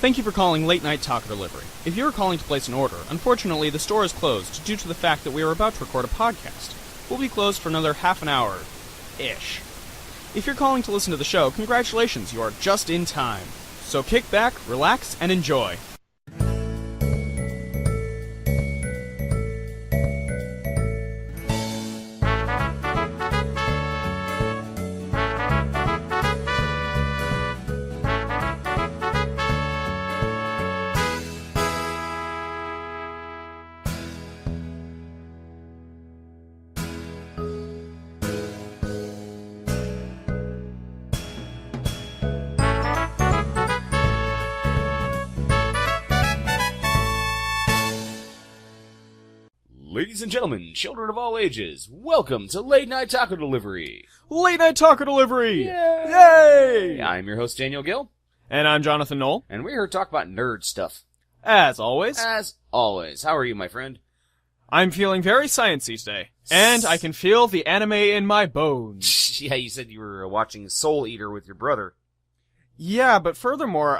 Thank you for calling Late Night Taco Delivery. If you are calling to place an order, unfortunately the store is closed due to the fact that we are about to record a podcast. We'll be closed for another half an hour-ish. If you're calling to listen to the show, congratulations, you are just in time. So kick back, relax, and enjoy. Ladies and gentlemen, children of all ages, welcome to Late Night Taco Delivery. Late Night Taco Delivery! Yay! I'm your host, Daniel Gill. And I'm Jonathan Knoll. And we're here to talk about nerd stuff. As always. As always. How are you, my friend? I'm feeling very sciencey today. And I can feel the anime in my bones. Yeah, you said you were watching Soul Eater with your brother. Yeah, but furthermore,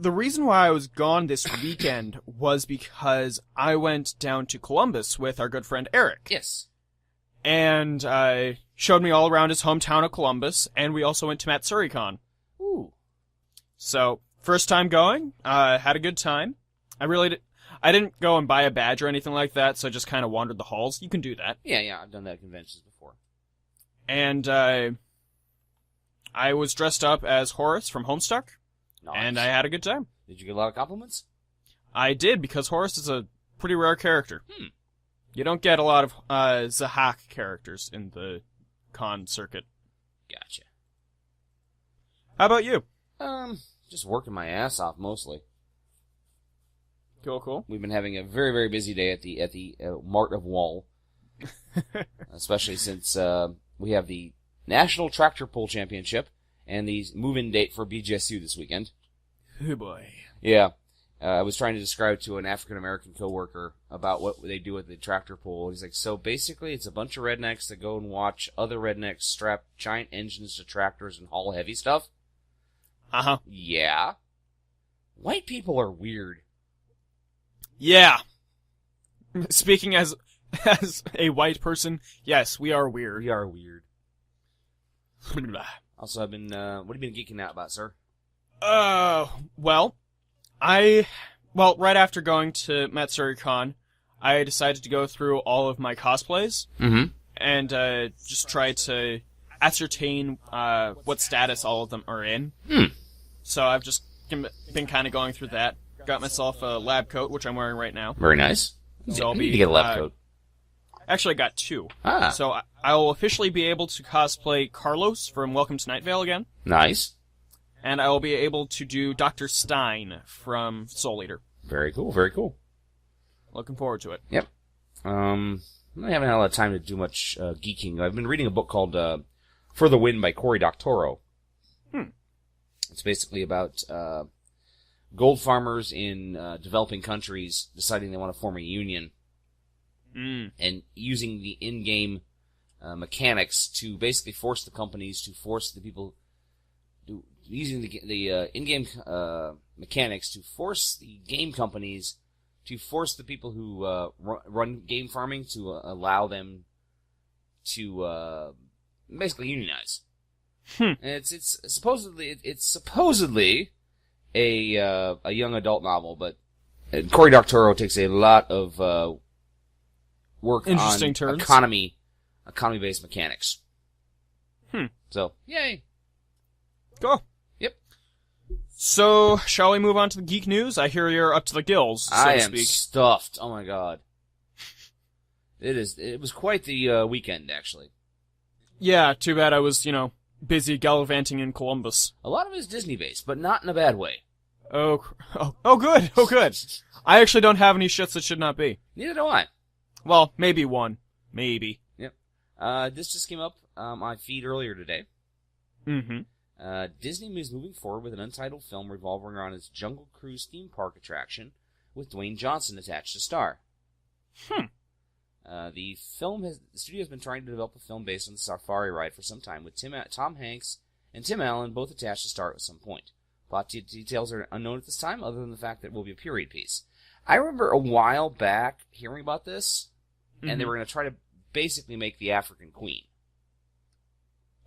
the reason why I was gone this weekend was because I went down to Columbus with our good friend Eric. Yes. And showed me all around his hometown of Columbus, and we also went to MST3K. Ooh. So, first time going, had a good time. I didn't go and buy a badge or anything like that, so I just kind of wandered the halls. You can do that. Yeah, I've done that at conventions before. And I was dressed up as Horace from Homestuck. Nice. And I had a good time. Did you get a lot of compliments? I did, because Horace is a pretty rare character. You don't get a lot of Zahak characters in the con circuit. Gotcha. How about you? Just working my ass off mostly. Cool. We've been having a very, very busy day at the Mart of Wall. Especially since we have the National Tractor Pull Championship and the move-in date for BGSU this weekend. Oh boy. Yeah. I was trying to describe to an African-American coworker about what they do with the tractor pull. He's like, so basically it's a bunch of rednecks that go and watch other rednecks strap giant engines to tractors and haul heavy stuff. Uh-huh. Yeah. White people are weird. Yeah. Speaking as a white person, yes, we are weird. We are weird. Also, I've been, what have you been geeking out about, sir? Well, right after going to MST3K, I decided to go through all of my cosplays. Mm-hmm. And, just try to ascertain, what status all of them are in. So I've just been kind of going through that. Got myself a lab coat, which I'm wearing right now. Very nice. So I need to get a lab coat. Actually, I got two. Ah. So I will officially be able to cosplay Carlos from Welcome to Night Vale again. Nice. And I will be able to do Dr. Stein from Soul Eater. Very cool, very cool. Looking forward to it. Yep. I haven't had a lot of time to do much geeking. I've been reading a book called For the Win by Cory Doctorow. It's basically about gold farmers in developing countries deciding they want to form a union. And using the in-game mechanics to basically force the companies to force the people... Using the in-game mechanics to force the game companies to force the people who run game farming to allow them to basically unionize. And it's supposedly a young adult novel, but Cory Doctorow takes a lot of work on turns. economy-based mechanics. So, yay. Go. Yep. So, shall we move on to the geek news? I hear you're up to the gills, so I to am speak. stuffed. Oh my god. It was quite the weekend, actually. Yeah, too bad I was, busy gallivanting in Columbus. A lot of it is Disney-based, but not in a bad way. Oh, good. I actually don't have any shits that should not be. Neither do I. Well, maybe one. Maybe. Yep. This just came up on my feed earlier today. Disney is moving forward with an untitled film revolving around its Jungle Cruise theme park attraction with Dwayne Johnson attached to star. The studio has been trying to develop a film based on the safari ride for some time, with Tom Hanks and Tim Allen both attached to star at some point. Plot details are unknown at this time, other than the fact that it will be a period piece. I remember a while back hearing about this, and they were going to try to basically make the African Queen.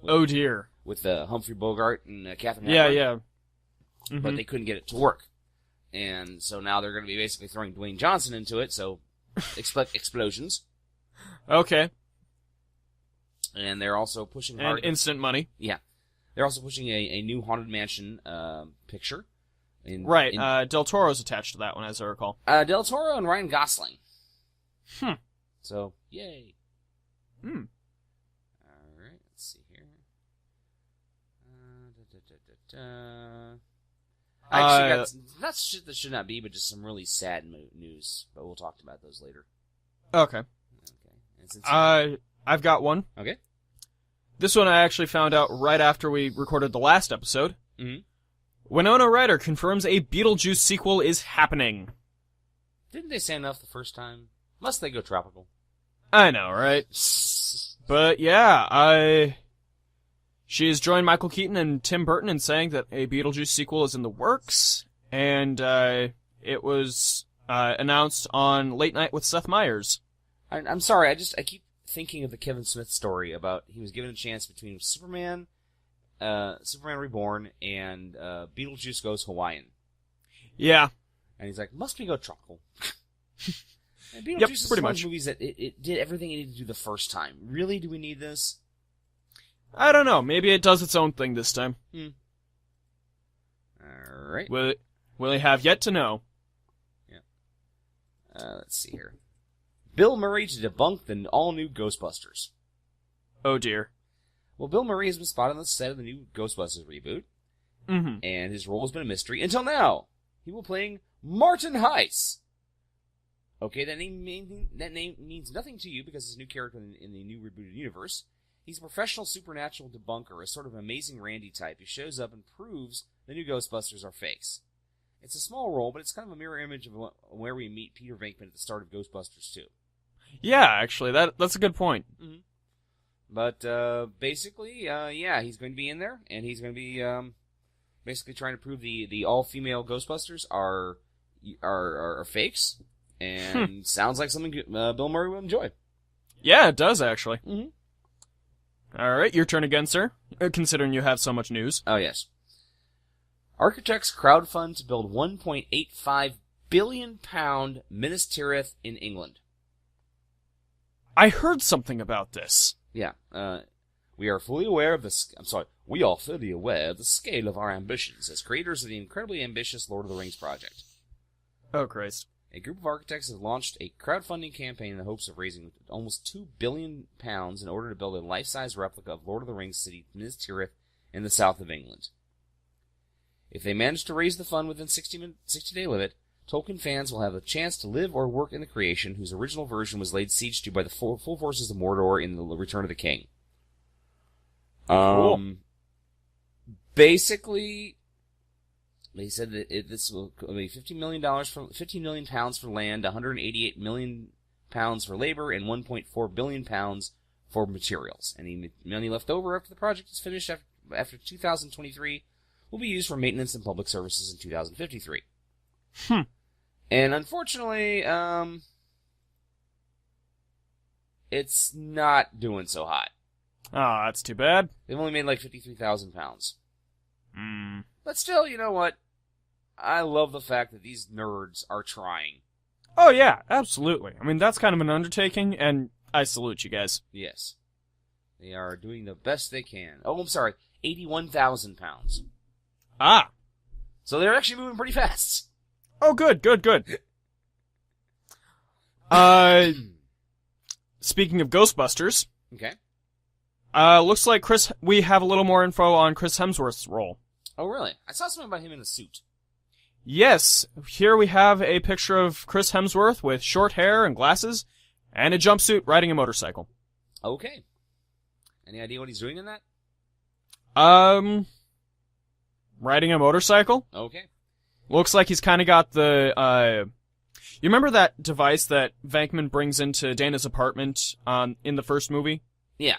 Oh dear. With Humphrey Bogart and Katharine Hepburn. Yeah. Mm-hmm. But they couldn't get it to work. And so now they're going to be basically throwing Dwayne Johnson into it, so explosions. Okay. And they're also pushing hard. And instant money. Yeah. They're also pushing a new Haunted Mansion picture. Del Toro's attached to that one, as I recall. Del Toro and Ryan Gosling. So, yay. Alright, let's see here. I actually got not shit that should not be, but just some really sad news. But we'll talk about those later. Okay. I've got one. Okay. This one I actually found out right after we recorded the last episode. Mm-hmm. Winona Ryder confirms a Beetlejuice sequel is happening. Didn't they say enough the first time? Must they go tropical? I know, right? But yeah, she has joined Michael Keaton and Tim Burton in saying that a Beetlejuice sequel is in the works, and it was announced on Late Night with Seth Meyers. I'm sorry, I keep thinking of the Kevin Smith story about he was given a chance between Superman Reborn, and Beetlejuice Goes Hawaiian. Yeah. And he's like, must we go tropical? And Beetlejuice yep, is pretty one much. of those movies that it did everything it needed to do the first time. Really, do we need this? I don't know. Maybe it does its own thing this time. Alright. We'll have yet to know. Yeah. Let's see here. Bill Murray to debunk the all-new Ghostbusters. Oh dear. Well, Bill Murray has been spotted on the set of the new Ghostbusters reboot. And his role has been a mystery until now. He will be playing Martin Heiss. Okay, that name means nothing to you because it's a new character in the new rebooted universe. He's a professional supernatural debunker, a sort of amazing Randy type who shows up and proves the new Ghostbusters are fakes. It's a small role, but it's kind of a mirror image of where we meet Peter Venkman at the start of Ghostbusters 2. Yeah, actually, that's a good point. But basically, he's going to be in there, and he's going to be basically trying to prove the all-female Ghostbusters are fakes, and sounds like something Bill Murray will enjoy. Yeah, it does, actually. All right, your turn again, sir, considering you have so much news. Oh, yes. Architects crowdfund to build £1.85 billion Minas Tirith in England. I heard something about this. Yeah, we are fully aware of we are fully aware of the scale of our ambitions as creators of the incredibly ambitious Lord of the Rings project. Oh, Christ. A group of architects has launched a crowdfunding campaign in the hopes of raising almost £2 billion in order to build a life-size replica of Lord of the Rings city Minas Tirith in the south of England. If they manage to raise the fund within 60-day limit, Tolkien fans will have a chance to live or work in the creation whose original version was laid siege to by the full forces of Mordor in the Return of the King. Cool. Basically, they said that this will be $15 million for land, 188 million pounds for labor, and 1.4 billion pounds for materials. Any money left over after the project is finished after 2023 will be used for maintenance and public services in 2053. And unfortunately, it's not doing so hot. Oh, that's too bad. They've only made like 53,000 pounds. But still, you know what? I love the fact that these nerds are trying. Oh yeah, absolutely. I mean, that's kind of an undertaking, and I salute you guys. Yes. They are doing the best they can. Oh, I'm sorry. 81,000 pounds. Ah. So they're actually moving pretty fast. Oh, good. Speaking of Ghostbusters. Okay. Looks like we have a little more info on Chris Hemsworth's role. Oh, really? I saw something about him in a suit. Yes. Here we have a picture of Chris Hemsworth with short hair and glasses and a jumpsuit riding a motorcycle. Okay. Any idea what he's doing in that? Riding a motorcycle? Okay. Looks like he's kind of got the, you remember that device that Venkman brings into Dana's apartment in the first movie? Yeah.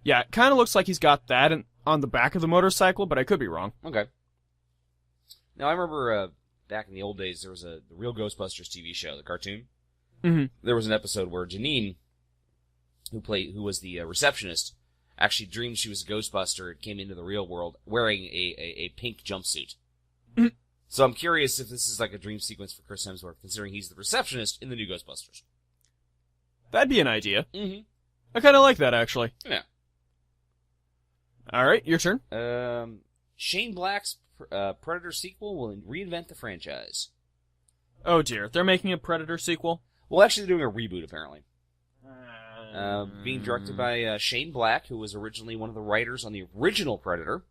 Yeah, it kind of looks like he's got that on the back of the motorcycle, but I could be wrong. Okay. Now, I remember back in the old days, there was the Real Ghostbusters TV show, the cartoon. Mm-hmm. There was an episode where Janine, who was the receptionist, actually dreamed she was a Ghostbuster and came into the real world wearing a pink jumpsuit. Mhm. So I'm curious if this is like a dream sequence for Chris Hemsworth, considering he's the receptionist in the new Ghostbusters. That'd be an idea. Mm-hmm. I kind of like that, actually. Yeah. All right, your turn. Shane Black's Predator sequel will reinvent the franchise. Oh dear, they're making a Predator sequel? Well, actually, they're doing a reboot, apparently. Being directed by Shane Black, who was originally one of the writers on the original Predator.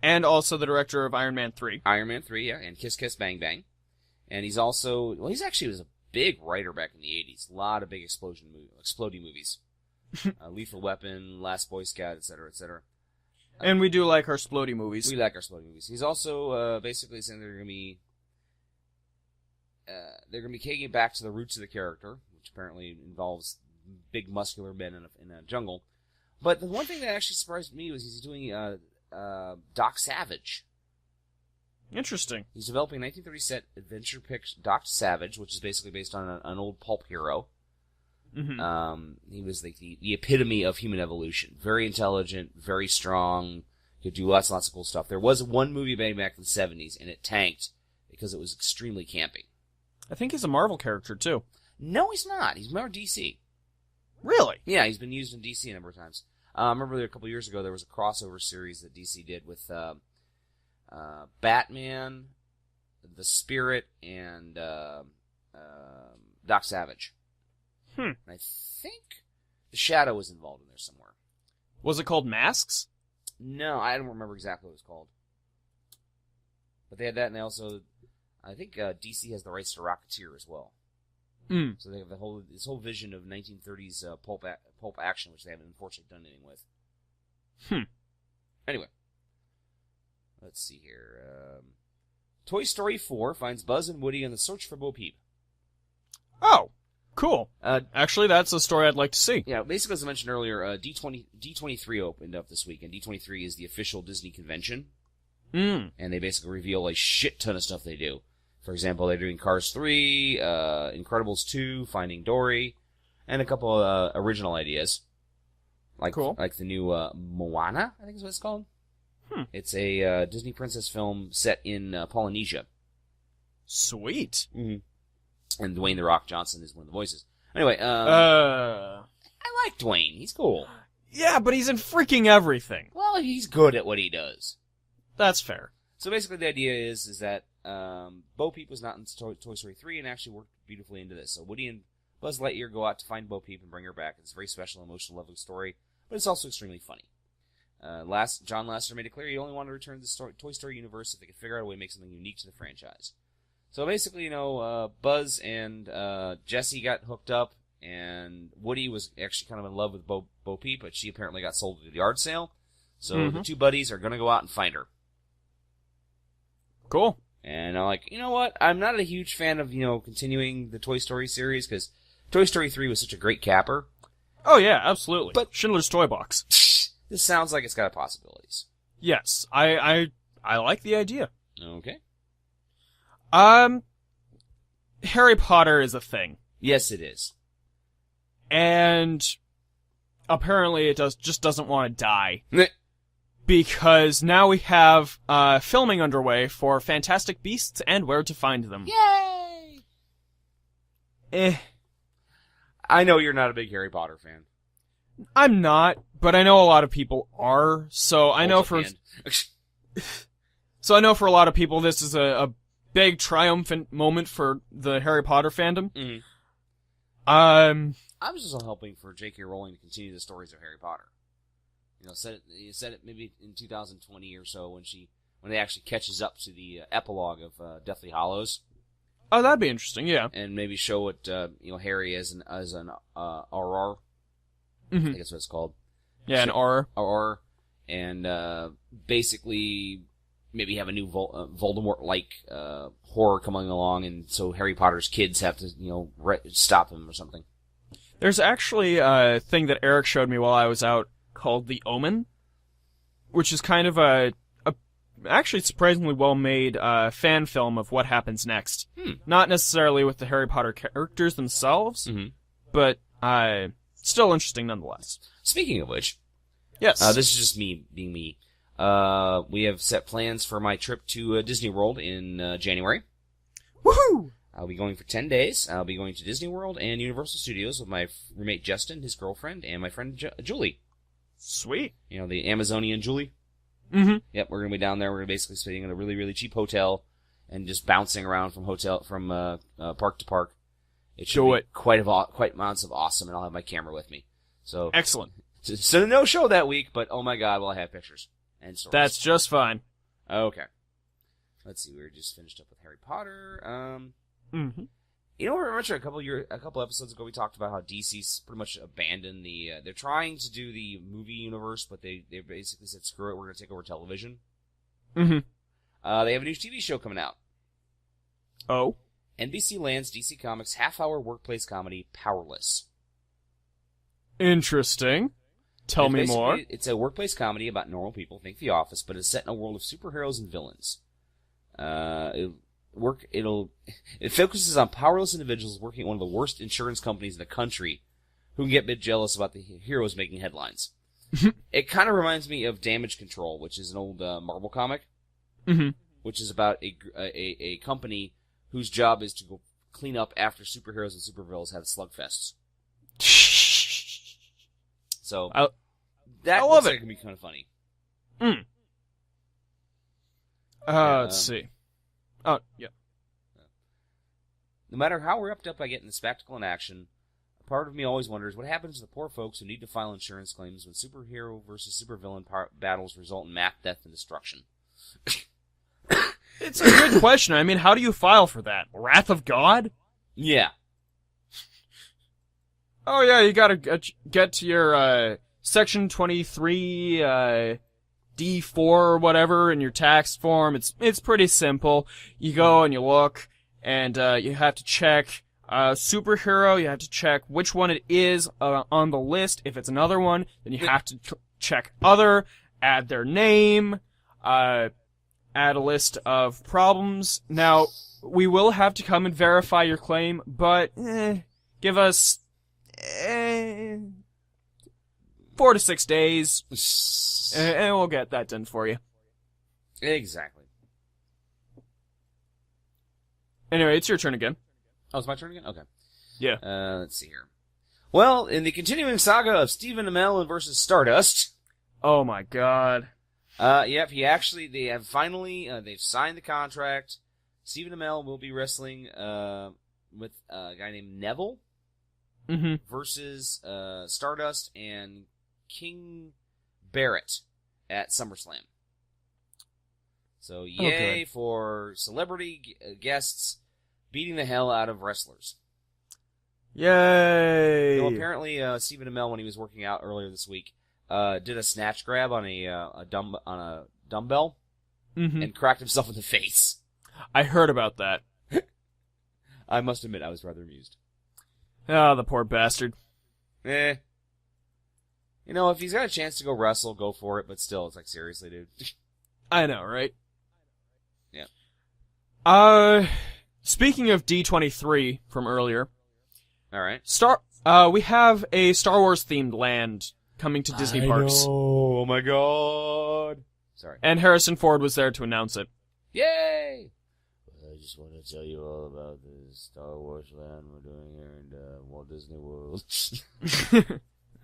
And also the director of Iron Man 3. Iron Man 3, yeah, and Kiss Kiss Bang Bang. And he's also, well, he's actually was a big writer back in the 80s. A lot of big exploding movies. Lethal Weapon, Last Boy Scout, etc., etc. And we do like our splody movies. We like our exploding movies. He's also basically saying they're going to be taking it back to the roots of the character, which apparently involves big muscular men in a jungle. But the one thing that actually surprised me was he's doing Doc Savage. Interesting. He's developing a 1930 adventure pick Doc Savage, which is basically based on an old pulp hero. Mm-hmm. He was like the epitome of human evolution. Very intelligent, very strong, could do lots and lots of cool stuff. There was one movie made back in the 70s, and it tanked because it was extremely campy. I think he's a Marvel character, too. No, he's not. He's more DC. Really? Yeah, he's been used in DC a number of times. I remember a couple of years ago there was a crossover series that DC did with Batman, the Spirit, and Doc Savage. And I think the Shadow was involved in there somewhere. Was it called Masks? No, I don't remember exactly what it was called. But they had that, and they also, I think DC has the rights to Rocketeer as well. Mm. So they have this whole vision of 1930s pulp action, which they haven't unfortunately done anything with. Anyway, let's see here. Toy Story 4 finds Buzz and Woody on the search for Bo Peep. Oh, cool. Actually, that's a story I'd like to see. Yeah, basically, as I mentioned earlier, D23 opened up this week, and D23 is the official Disney convention. Mm. And they basically reveal a shit ton of stuff they do. For example, they're doing Cars 3, Incredibles 2, Finding Dory, and a couple original ideas. Cool. Like the new Moana, I think is what it's called. It's a Disney princess film set in Polynesia. Sweet. Mm-hmm. And Dwayne "The Rock" Johnson is one of the voices. Anyway, I like Dwayne. He's cool. Yeah, but he's in freaking everything. Well, he's good at what he does. That's fair. So basically the idea is that Bo Peep was not in Toy Story 3 and actually worked beautifully into this. So Woody and Buzz Lightyear go out to find Bo Peep and bring her back. It's a very special, emotional, lovely story, but it's also extremely funny. John Lasseter made it clear he only wanted to return to the Toy Story universe if they could figure out a way to make something unique to the franchise. So basically, Buzz and Jessie got hooked up, and Woody was actually kind of in love with Bo Peep, but she apparently got sold at the yard sale. So the two buddies are going to go out and find her. Cool. And I'm like, you know what? I'm not a huge fan of, continuing the Toy Story series, because Toy Story 3 was such a great capper. Oh, yeah, absolutely. But Schindler's Toy Box. This sounds like it's got possibilities. Yes, I like the idea. Okay. Harry Potter is a thing. Yes, it is. And apparently it just doesn't want to die. Because now we have filming underway for Fantastic Beasts and Where to Find Them. Yay! I know you're not a big Harry Potter fan. I'm not, but I know a lot of people are, so I know for for a lot of people this is a big triumphant moment for the Harry Potter fandom. Mm-hmm. I was just hoping for J.K. Rowling to continue the stories of Harry Potter. Said it maybe in 2020 or so when it actually catches up to the epilogue of Deathly Hallows. Oh, that'd be interesting, yeah. And maybe show what Harry as an Auror. Mm-hmm. I think that's what it's called. Yeah, an Auror. Auror, and basically maybe have a new Voldemort-like horror coming along, and so Harry Potter's kids have to stop him or something. There's actually a thing that Eric showed me while I was out called The Omen, which is kind of actually surprisingly well-made fan film of what happens next. Not necessarily with the Harry Potter characters themselves, but still interesting nonetheless. Speaking of which, yes, this is just me being me. We have set plans for my trip to Disney World in January. Woohoo! I'll be going for 10 days. I'll be going to Disney World and Universal Studios with my roommate Justin, his girlfriend, and my friend Julie. Sweet. You know, the Amazonian Julie? Mm-hmm. Yep, we're going to be down there. We're basically staying in a really, really cheap hotel and just bouncing around from park to park. It should be quite amounts of awesome, and I'll have my camera with me. So excellent. So no show that week, but oh my god, will I have pictures and stories. That's just fine. Okay. Let's see, we were just finished up with Harry Potter. Mm-hmm. You know, remember a couple episodes ago we talked about how DC's pretty much abandoned they're trying to do the movie universe, but they basically said, screw it, we're going to take over television. Mm-hmm. They have a new TV show coming out. Oh? NBC lands DC Comics half-hour workplace comedy, Powerless. Interesting. Tell me more. It's a workplace comedy about normal people, think The Office, but it's set in a world of superheroes and villains. It focuses on powerless individuals working at one of the worst insurance companies in the country who can get a bit jealous about the heroes making headlines. It kind of reminds me of Damage Control, which is an old Marvel comic, which is about a company whose job is to go clean up after superheroes and supervillains have slugfests. So that looks like it can be kind of funny. Let's see. Oh, yeah. No matter how wrapped up I get in the spectacle and action, a part of me always wonders what happens to the poor folks who need to file insurance claims when superhero versus supervillain battles result in mass death and destruction. It's a good question. I mean, how do you file for that? Wrath of God? Yeah. Oh, yeah, you gotta get to your Section 23 D4 or whatever in your tax form. It's pretty simple. You go and you look, and you have to check superhero. You have to check which one it is on the list. If it's another one, then you have to check other, add their name, add a list of problems. Now, we will have to come and verify your claim, but give us 4 to 6 days, and we'll get that done for you. Exactly. Anyway, it's your turn again. Oh, it's my turn again? Okay. Yeah. Let's see here. Well, in the continuing saga of Stephen Amell versus Stardust. Oh my god. Yep, they have finally, they've signed the contract. Stephen Amell will be wrestling, with a guy named Neville. Versus, Stardust and King Barrett at SummerSlam. So, yay for celebrity guests beating the hell out of wrestlers. Yay! Well, apparently, Stephen Amell, when he was working out earlier this week, did a snatch grab on a dumbbell and cracked himself in the face. I heard about that. I must admit, I was rather amused. Ah, the poor bastard. You know, if he's got a chance to go wrestle, go for it, but still, it's like, seriously, dude. I know, right? Yeah. Speaking of D23 from earlier. Alright. We have a Star Wars themed land coming to Disney parks. Oh my god. Sorry. And Harrison Ford was there to announce it. Yay! I just want to tell you all about this Star Wars land we're doing here in Walt Disney World.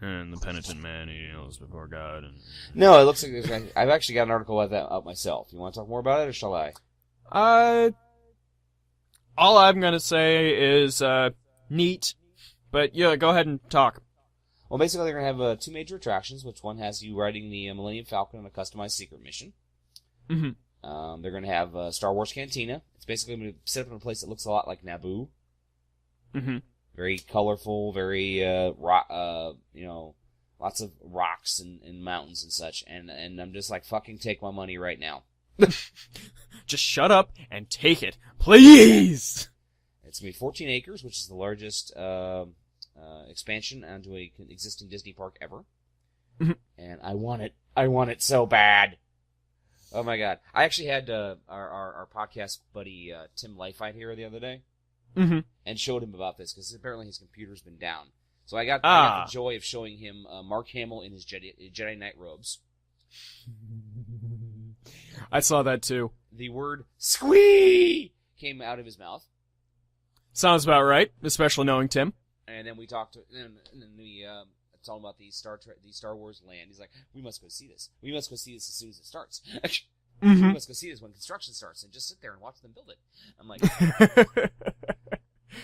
And the penitent man, he kneels before God. And... No, it looks like I've actually got an article about that out myself. You want to talk more about it, or shall I? All I'm gonna say is, neat. But yeah, go ahead and talk. Well, basically, they're gonna have 2 major attractions, which one has you riding the Millennium Falcon on a customized secret mission. They're going to have Star Wars Cantina. It's basically going to be set up in a place that looks a lot like Naboo. Very colorful, very, lots of rocks and mountains and such. And I'm just like, fucking take my money right now. Just shut up and take it, please! It's going to be 14 acres, which is the largest expansion onto an existing Disney park ever. And I want it so bad. Oh my god! I actually had our podcast buddy Tim Lifite here the other day, and showed him about this because apparently his computer's been down. So I got the joy of showing him Mark Hamill in his Jedi Knight robes. I saw that too. The word "squee" came out of his mouth. Sounds about right, especially knowing Tim. And then we talked, and then we told him about the Star Wars land. He's like, "We must go see this. We must go see this as soon as it starts. We must go see this when construction starts, and just sit there and watch them build it." I'm like,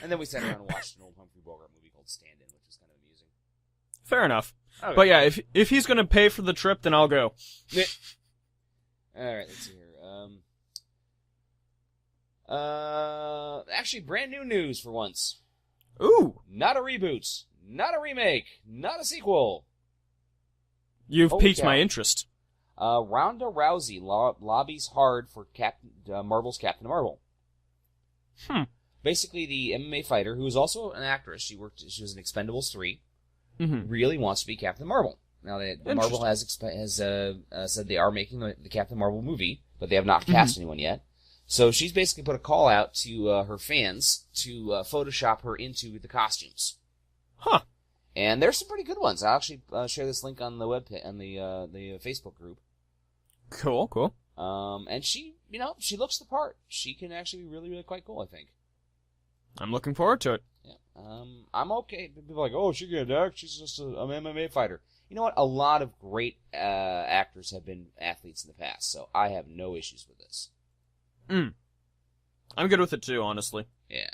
and then we sat around and watched an old Humphrey Bogart movie called Stand-In, which was kind of amusing. Fair enough. Okay. But yeah, if he's gonna pay for the trip, then I'll go. All right, let's see here. Actually, brand new news for once. Ooh! Not a reboot, not a remake, not a sequel. You've piqued my interest. Ronda Rousey lobbies hard for Marvel's Captain Marvel. Basically, the MMA fighter, who is also an actress, she was in Expendables 3, really wants to be Captain Marvel. Now, Marvel has said they are making the Captain Marvel movie, but they have not cast anyone yet. So she's basically put a call out to her fans to Photoshop her into the costumes. Huh. And there's some pretty good ones. I'll actually share this link on the the Facebook group. Cool. And she looks the part. She can actually be really, really quite cool, I think. I'm looking forward to it. Yeah. I'm okay. People are like, oh, she can't act. She's just an MMA fighter. You know what? A lot of great actors have been athletes in the past, so I have no issues with this. I'm good with it too, honestly. Yeah.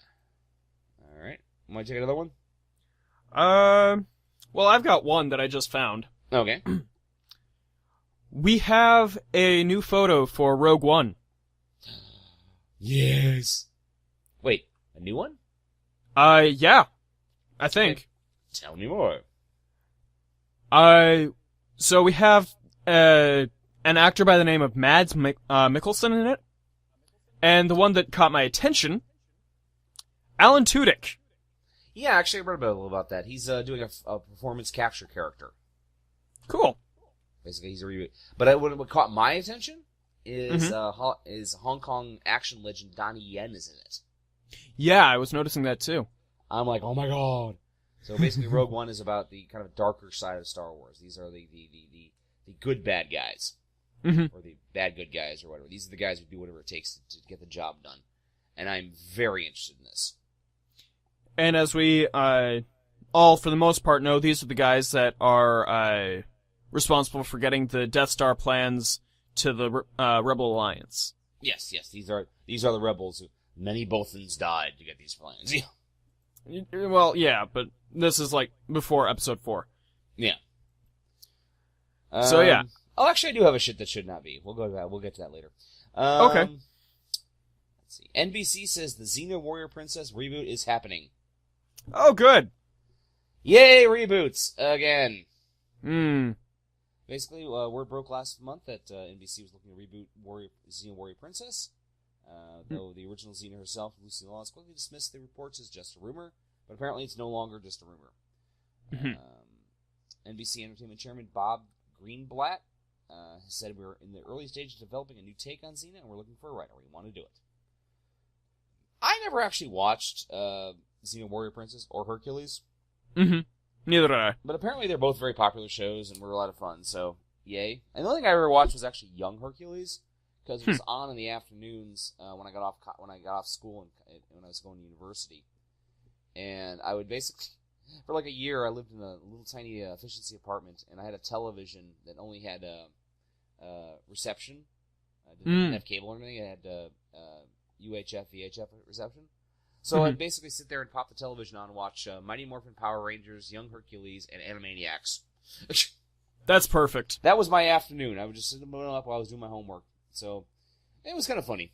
All right. Want to take another one? Well, I've got one that I just found. Okay. We have a new photo for Rogue One. Yes. Wait, a new one? Yeah. I think. Okay. Tell me more. So we have, an actor by the name of Mads Mikkelsen in it. And the one that caught my attention, Alan Tudyk. Yeah, actually, I read a little about that. He's doing a performance capture character. Cool. Basically, he's a reboot. But what caught my attention is Hong Kong action legend Donnie Yen is in it. Yeah, I was noticing that too. I'm like, oh my god. So basically, Rogue One is about the kind of darker side of Star Wars. These are the good bad guys. Or the bad good guys, or whatever. These are the guys who do whatever it takes to get the job done. And I'm very interested in this. And as we all, for the most part, know, these are the guys that are responsible for getting the Death Star plans to the Rebel Alliance. Yes. These are the rebels who many Bothans died to get these plans. Well, yeah, but this is like before Episode 4. Yeah. So yeah. Oh, actually, I do have a shit that should not be. We'll go to that. We'll get to that later. Okay. Let's see. NBC says the Xena Warrior Princess reboot is happening. Oh, good. Yay, reboots again. Basically, word broke last month that NBC was looking to reboot Xena Warrior Princess. Though the original Xena herself, Lucy Lawless, quickly dismissed the reports as just a rumor. But apparently, it's no longer just a rumor. NBC Entertainment Chairman Bob Greenblatt has said we're in the early stages of developing a new take on Xena, and we're looking for a writer. We want to do it. I never actually watched Xena Warrior Princess or Hercules. Neither did I. But apparently they're both very popular shows and were a lot of fun, so yay. And the only thing I ever watched was actually Young Hercules, because it was on in the afternoons when I got off school and when I was going to university. And I would basically... For like a year, I lived in a little tiny efficiency apartment, and I had a television that only had reception. I didn't have cable or anything. It had UHF, VHF reception. So I'd basically sit there and pop the television on and watch Mighty Morphin Power Rangers, Young Hercules, and Animaniacs. That's perfect. That was my afternoon. I would just sit up while I was doing my homework. So it was kind of funny.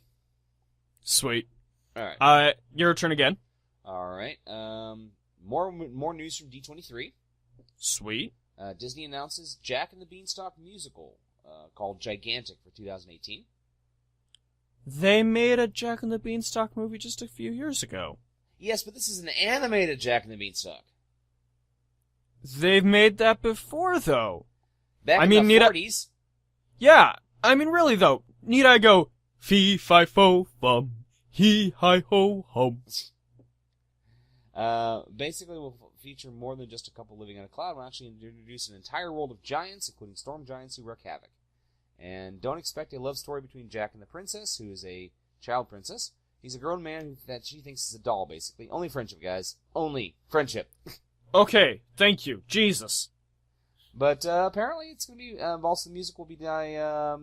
Sweet. All right. Your turn again. All right. More news from D23. Sweet. Disney announces Jack and the Beanstalk musical called Gigantic for 2018. They made a Jack and the Beanstalk movie just a few years ago. Yes, but this is an animated Jack and the Beanstalk. They've made that before, though. Back in the 40s. Yeah. I mean, really, though, Need I go fee fi fo fum, he hi ho hum? Basically, we'll feature more than just a couple living on a cloud. We'll actually introduce an entire world of giants, including storm giants who wreak havoc. And don't expect a love story between Jack and the princess, who is a child princess. He's a grown man that she thinks is a doll, basically. Only friendship, guys. Only friendship. Okay, thank you, Jesus. But apparently it's going to be, also the music will be by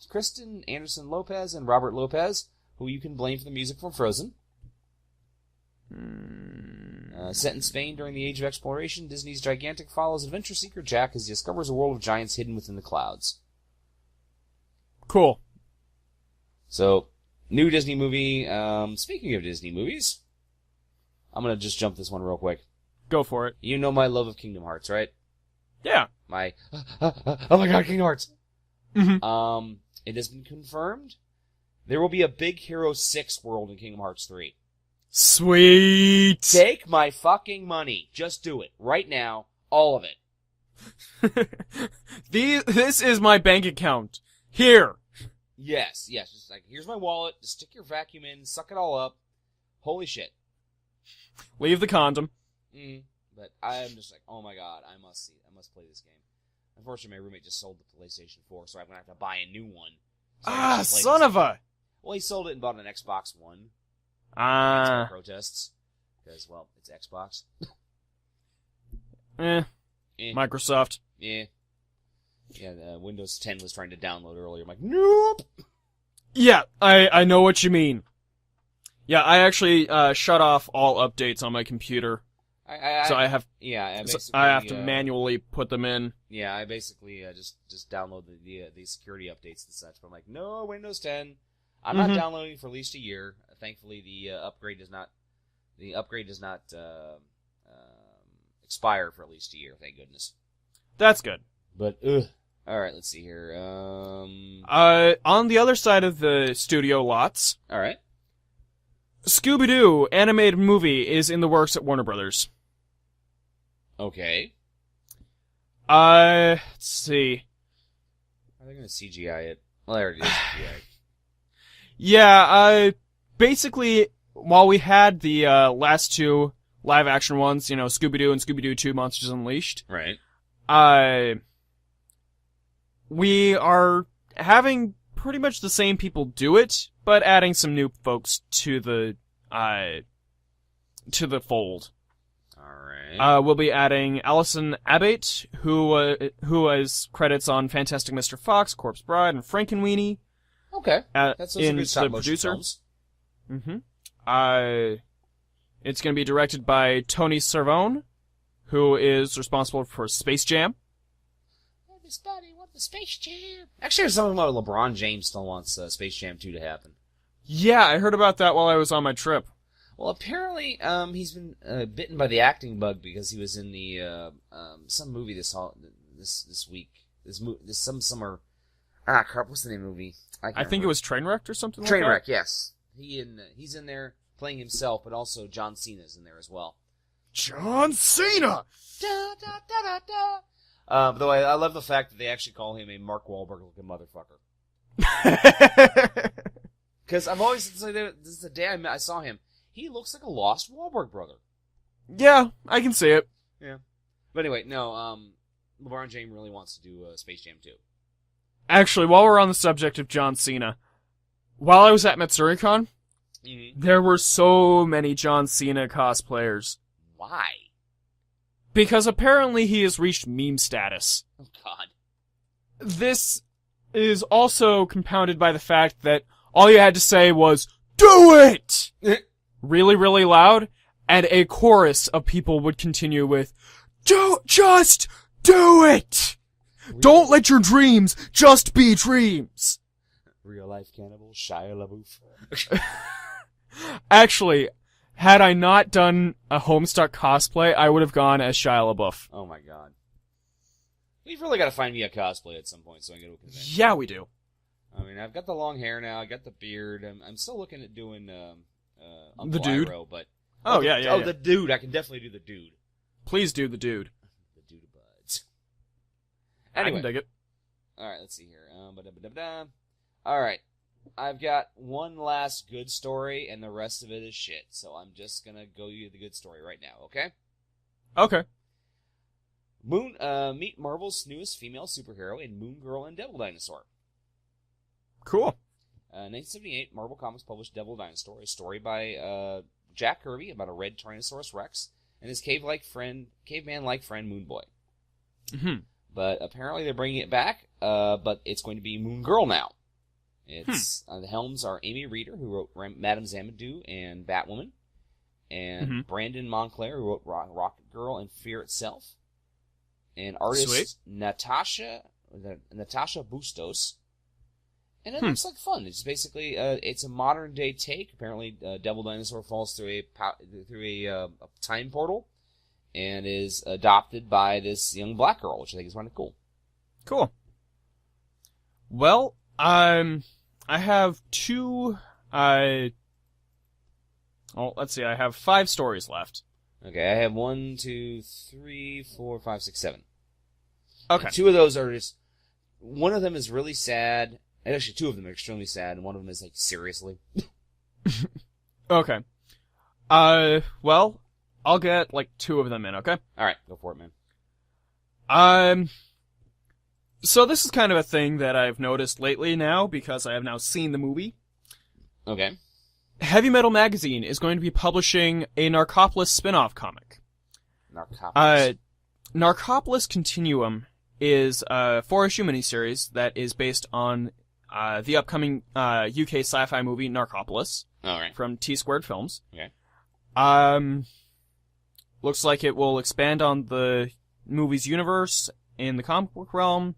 Kristen Anderson Lopez and Robert Lopez, who you can blame for the music from Frozen. Set in Spain during the Age of Exploration, Disney's gigantic follows adventure seeker Jack as he discovers a world of giants hidden within the clouds. Cool. So, new Disney movie. Speaking of Disney movies, I'm going to just jump this one real quick. Go for it. You know my love of Kingdom Hearts, right? Yeah. My, oh my god, Kingdom Hearts! Mm-hmm. It has been confirmed there will be a Big Hero 6 world in Kingdom Hearts 3. Sweet! Take my fucking money. Just do it. Right now. All of it. This is my bank account. Here. Yes. Just like, here's my wallet. Just stick your vacuum in. Suck it all up. Holy shit. Leave the condom. But I'm just like, oh my god, I must play this game. Unfortunately, my roommate just sold the PlayStation 4, so I'm going to have to buy a new one. So son of a... Well, he sold it and bought an Xbox One. Protests. Because, well, it's Xbox. Microsoft. Yeah, Windows 10 was trying to download earlier. I'm like, nope! Yeah, I know what you mean. Yeah, I actually shut off all updates on my computer. I have to manually put them in. Yeah, I basically just download the security updates and such. But I'm like, no, Windows 10. I'm not downloading for at least a year. Thankfully, the upgrade does not expire for at least a year. Thank goodness. That's good. But all right, let's see here. On the other side of the studio lots. All right. Scooby-Doo animated movie is in the works at Warner Brothers. Okay. Let's see. Are they going to CGI it? Well, they already did CGI. Yeah, basically, while we had the last two live-action ones, Scooby-Doo and Scooby-Doo 2 Monsters Unleashed. Right. We are having pretty much the same people do it, but adding some new folks to the fold. Alright. We'll be adding Allison Abbott, who has credits on Fantastic Mr. Fox, Corpse Bride, and Frankenweenie. Okay. That's in good the producer. Films. It's going to be directed by Tony Cervone, who is responsible for Space Jam. Everybody wants the Space Jam. Actually, there's something about LeBron James still wants Space Jam 2 to happen. Yeah, I heard about that while I was on my trip. Well, apparently, he's been bitten by the acting bug because he was in the some movie this week. Some summer. Ah, crap! What's the name of the movie? I think it was Trainwreck or something like that. Trainwreck, yes. He's in there playing himself, but also John Cena's in there as well. John Cena. Da da da da da. Though I love the fact that they actually call him a Mark Wahlberg looking motherfucker. Because I've always this is the day I saw him. He looks like a lost Wahlberg brother. Yeah, I can see it. Yeah. But anyway, no, LeBron James really wants to do Space Jam 2. Actually, while we're on the subject of John Cena, while I was at MatsuriCon, there were so many John Cena cosplayers. Why? Because apparently he has reached meme status. Oh, God. This is also compounded by the fact that all you had to say was, "Do it!" really, really loud, and a chorus of people would continue with, just do it! Don't let your dreams just be dreams! Real life cannibal, Shia LaBeouf. Actually, had I not done a Homestuck cosplay, I would have gone as Shia LaBeouf. Oh my god. We've really got to find me a cosplay at some point so I can go to a convention. Yeah, we do. I mean, I've got the long hair now, I got the beard, I'm still looking at doing, Uncle the dude? Iroh, but... Yeah. the dude, I can definitely do the dude. Please do the dude. The dude buds. Anyway. I can dig it. Alright, let's see here. All right. I've got one last good story, and the rest of it is shit. So I'm just gonna go you the good story right now, okay? Okay. Meet Marvel's newest female superhero in Moon Girl and Devil Dinosaur. Cool. 1978, Marvel Comics published Devil Dinosaur, a story by Jack Kirby about a red Tyrannosaurus Rex and his caveman-like friend Moon Boy. Mm-hmm. But apparently they're bringing it back, but it's going to be Moon Girl now. It's the helms are Amy Reeder, who wrote Madame Xanadu and Batwoman, and Brandon Montclair, who wrote Rocket Girl and Fear Itself, and artist Natasha Bustos. And it looks like fun. It's basically it's a modern day take. Apparently, Devil Dinosaur falls through a time portal, and is adopted by this young black girl, which I think is kind of cool. Cool. Well, I have let's see. I have 5 stories left. Okay, I have 1, 2, 3, 4, 5, 6, 7. Okay. And 2 of those are just. One of them is really sad. And actually, 2 of them are extremely sad, and one of them is like seriously. Okay. Well, I'll get like 2 of them in. Okay. All right, go for it, man. So this is kind of a thing that I've noticed lately now because I have now seen the movie. Okay. Heavy Metal Magazine is going to be publishing a Narcopolis spin-off comic. Narcopolis. Narcopolis Continuum is a 4-issue miniseries that is based on the upcoming UK sci-fi movie Narcopolis. All right. From T-Squared Films. Okay. Looks like it will expand on the movie's universe in the comic book realm.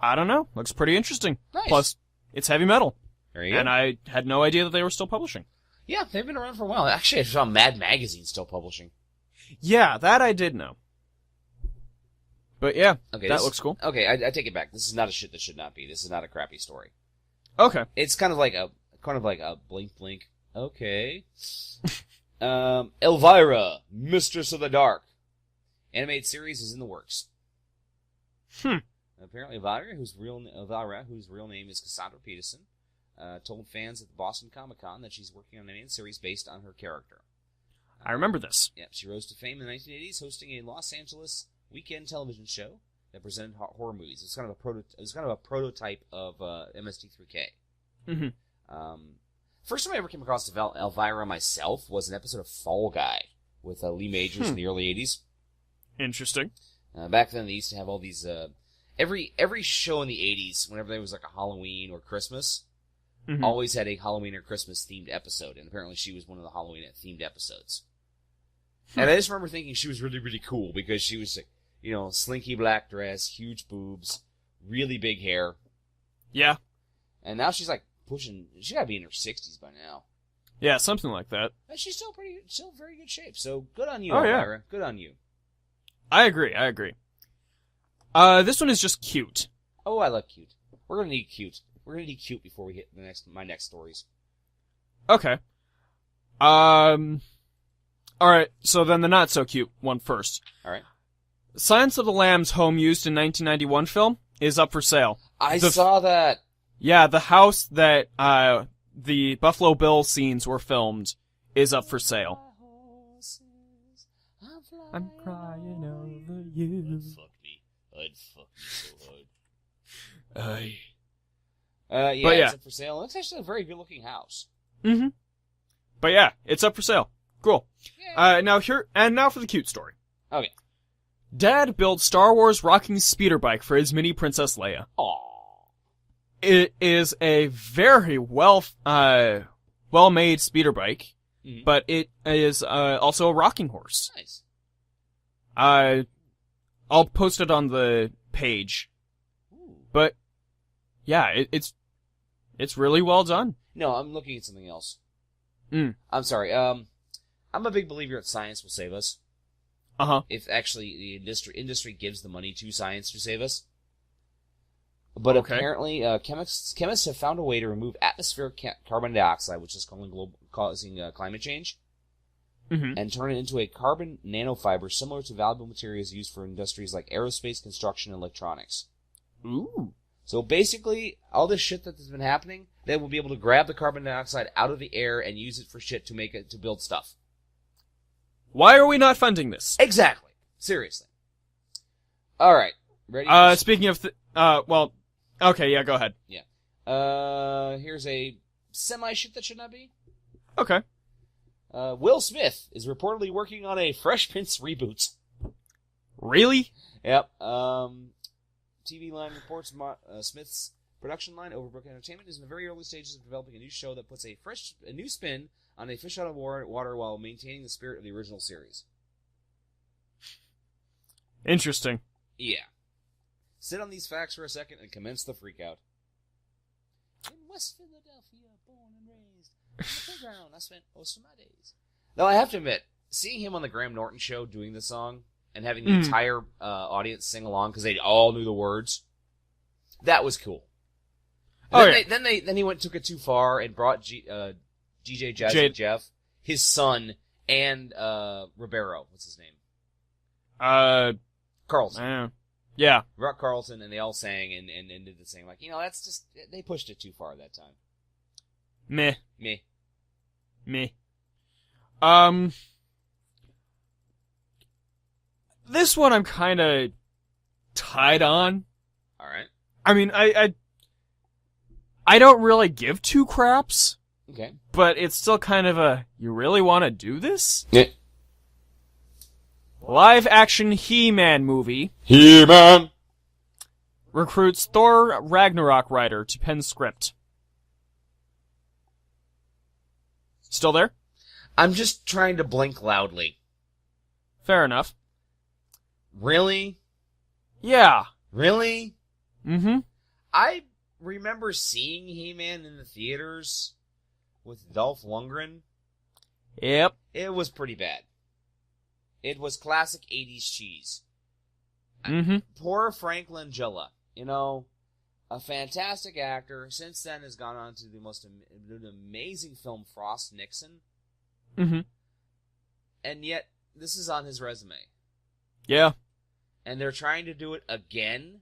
I don't know. Looks pretty interesting. Nice. Plus, it's heavy metal. There you go. And I had no idea that they were still publishing. Yeah, they've been around for a while. Actually, I saw Mad Magazine still publishing. Yeah, that I did know. But yeah, okay, that looks cool. Okay, I take it back. This is not a shit that should not be. This is not a crappy story. Okay. It's kind of like a blink blink. Okay. Elvira, Mistress of the Dark. Animated series is in the works. Apparently, Elvira, whose real name is Cassandra Peterson, told fans at the Boston Comic-Con that she's working on an animated series based on her character. I remember this. Yeah, she rose to fame in the 1980s, hosting a Los Angeles weekend television show that presented horror movies. It was kind of a prototype of MST3K. Mm-hmm. First time I ever came across Elvira myself was an episode of Fall Guy with Lee Majors in the early 80s. Interesting. Back then, they used to have all these. Every show in the 80s, whenever there was like a Halloween or Christmas, always had a Halloween or Christmas themed episode, and apparently she was one of the Halloween themed episodes. And I just remember thinking she was really, really cool because she was, slinky black dress, huge boobs, really big hair. Yeah. And now she's like she gotta be in her 60s by now. Yeah, something like that. And she's still very good shape. So good on you, Oh, Elvira. yeah. Good on you. I agree. This one is just cute. Oh, I love cute. We're gonna need cute. We're gonna need cute before we hit my next stories. Okay. Alright, so then the not-so-cute one first. Alright. Silence of the Lambs home used in 1991 film is up for sale. I saw that! Yeah, the house that the Buffalo Bill scenes were filmed is up for sale. I'm crying over you. I'd fuck me so hard. Yeah, but yeah. It's up for sale. It's actually a very good-looking house. Mm-hmm. But yeah, it's up for sale. Cool. Yeah. Now for the cute story. Okay. Dad built Star Wars rocking speeder bike for his mini Princess Leia. Aww. It is a very well-made speeder bike, but it is also a rocking horse. Nice. I'll post it on the page. Ooh. But yeah, it's really well done. No, I'm looking at something else. I'm sorry. I'm a big believer that science will save us. Uh-huh. If actually the industry gives the money to science to save us. But apparently, chemists have found a way to remove atmospheric carbon dioxide, which is causing climate change, and turn it into a carbon nanofiber similar to valuable materials used for industries like aerospace, construction, and electronics. Ooh. So basically, all this shit that has been happening, they will be able to grab the carbon dioxide out of the air and use it for shit to build stuff. Why are we not funding this? Exactly. Seriously. All right. Ready? Speaking of, well, okay, yeah, go ahead. Yeah. Here's a semi-shit that should not be. Okay. Will Smith is reportedly working on a Fresh Prince reboot. Really? Yep. TV Line reports Smith's production line, Overbrook Entertainment, is in the very early stages of developing a new show that puts a new spin on a fish out of water while maintaining the spirit of the original series. Interesting. Yeah. Sit on these facts for a second and commence the freakout. In West Philadelphia, born and raised, on the playground, I spent most of my days. Though I have to admit, seeing him on the Graham Norton show doing the song and having the entire audience sing along because they all knew the words, that was cool. Then he took it too far and brought DJ Jazzy Jeff, his son, and Ribeiro. What's his name? Carlson. Yeah. Brought Carlson, and they all sang and did the same. Like, that's just, they pushed it too far that time. Meh. This one I'm kind of tied on. All right. I mean, I don't really give two craps. Okay. But it's still kind of a, you really want to do this? Yeah. Live-action He-Man movie. He-Man! Recruits Thor Ragnarok writer to pen script. Still there? I'm just trying to blink loudly. Fair enough. Really? Yeah. Really? Mm-hmm. I remember seeing He-Man in the theaters with Dolph Lundgren. Yep. It was pretty bad. It was classic 80s cheese. Mm-hmm. Poor Frank Langella. A fantastic actor. Since then has gone on to the amazing film Frost Nixon. Mm-hmm. And yet, this is on his resume. Yeah. And they're trying to do it again?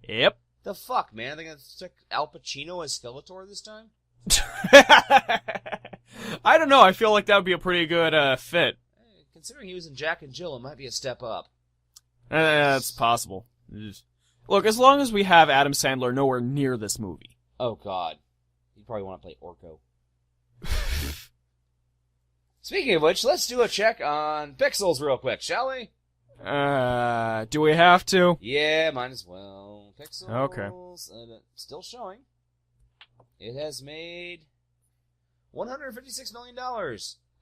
Yep. The fuck, man? Are they going to stick Al Pacino as Skeletor this time? I don't know. I feel like that would be a pretty good fit. Considering he was in Jack and Jill, it might be a step up. That's possible. Look, as long as we have Adam Sandler nowhere near this movie. Oh, God. You probably want to play Orko. Speaking of which, let's do a check on Pixels real quick, shall we? Do we have to? Yeah, might as well. Pixels. Okay. Still showing. It has made $156 million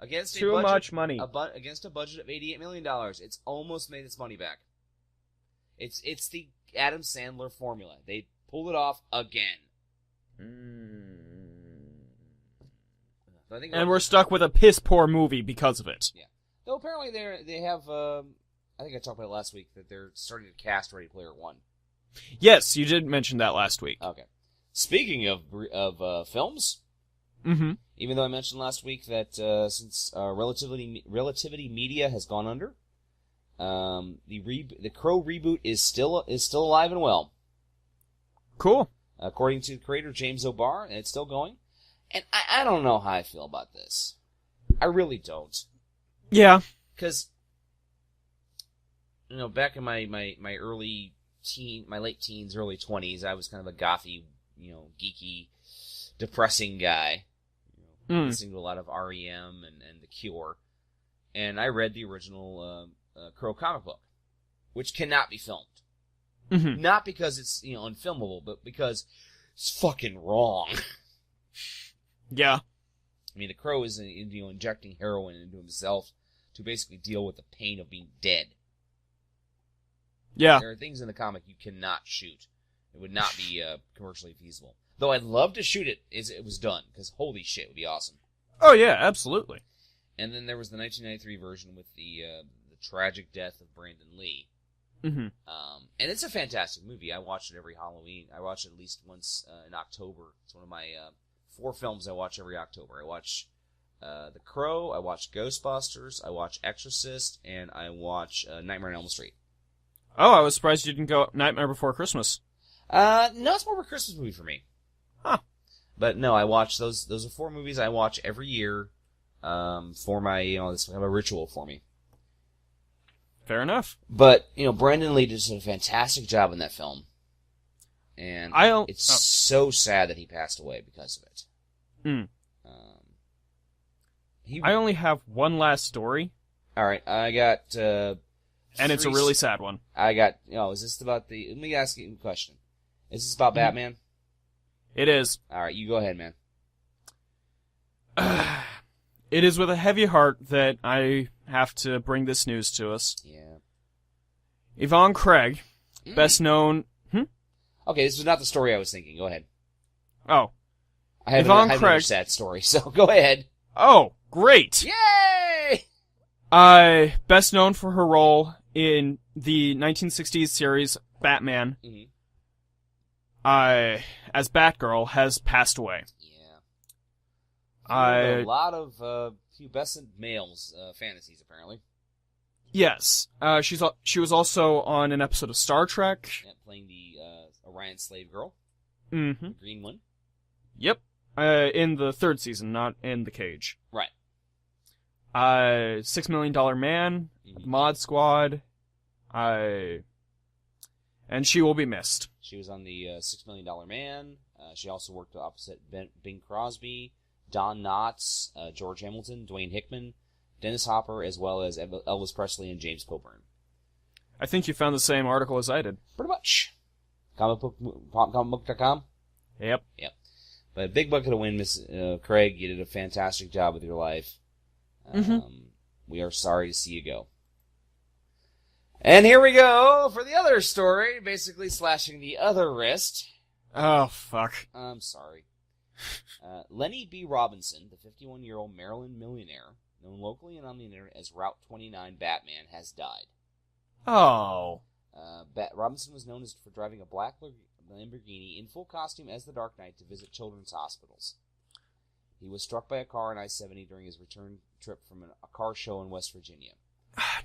against too much money. Against a budget of $88 million. It's almost made its money back. It's the Adam Sandler formula. They pulled it off again. And we're stuck with a piss-poor movie because of it. Yeah. Though apparently they have, I think I talked about it last week, that they're starting to cast Ready Player One. Yes, you did mention that last week. Okay. Speaking of films, even though I mentioned last week that since Relativity Media has gone under, the Crow reboot is still alive and well. Cool. According to the creator James O'Barr, and it's still going. And I don't know how I feel about this. I really don't. Yeah. Because, back in my late teens, early 20s, I was kind of a gothy, geeky, depressing guy. Listening to a lot of R.E.M. and The Cure. And I read the original Crow comic book, which cannot be filmed. Mm-hmm. Not because it's, unfilmable, but because it's fucking wrong. Yeah. I mean, the Crow is, injecting heroin into himself to basically deal with the pain of being dead. Yeah. There are things in the comic you cannot shoot. It would not be commercially feasible. Though I'd love to shoot it as it was done, because holy shit, it would be awesome. Oh, yeah, absolutely. And then there was the 1993 version with the tragic death of Brandon Lee. Mm-hmm. And it's a fantastic movie. I watch it every Halloween. I watch it at least once in October. It's one of my 4 films I watch every October. I watch The Crow, I watch Ghostbusters, I watch Exorcist, and I watch Nightmare on Elm Street. Oh, I was surprised you didn't go Nightmare Before Christmas. No, it's more of a Christmas movie for me. Huh. But no, I watch those. Those are 4 movies I watch every year. For my, it's kind of a ritual for me. Fair enough. But Brandon Lee did a fantastic job in that film, and it's so sad that he passed away because of it. Hmm. I only have one last story. All right, I got. And it's a really sad one. I got. Is this about the? Let me ask you a question. Is this about Batman? It is. All right, you go ahead, man. It is with a heavy heart that I have to bring this news to us. Yeah. Yvonne Craig, best known... Okay, this is not the story I was thinking. Go ahead. Oh. I have another sad story, so go ahead. Oh, great! Yay! Best known for her role in the 1960s series Batman, as Batgirl, has passed away. A lot of pubescent males fantasies, apparently. Yes. She was also on an episode of Star Trek. Yeah, playing the Orion slave girl. Mm-hmm. The green one. Yep. In the 3rd season, not in The Cage. Right. $6 Million Man, Mod Squad, and she will be missed. She was on the $6 Million Man. She also worked opposite Bing Crosby, Don Knotts, George Hamilton, Dwayne Hickman, Dennis Hopper, as well as Elvis Presley and James Coburn. I think you found the same article as I did. Pretty much. Comicbook.com? Yep. But big bucket of win, Miss Craig. You did a fantastic job with your life. We are sorry to see you go. And here we go for the other story, basically slashing the other wrist. Oh, fuck. I'm sorry. Lenny B. Robinson, the 51-year-old Maryland millionaire, known locally and on the internet as Route 29 Batman, has died. Oh. Robinson was known for driving a black Lamborghini in full costume as the Dark Knight to visit children's hospitals. He was struck by a car on I-70 during his return trip from a car show in West Virginia.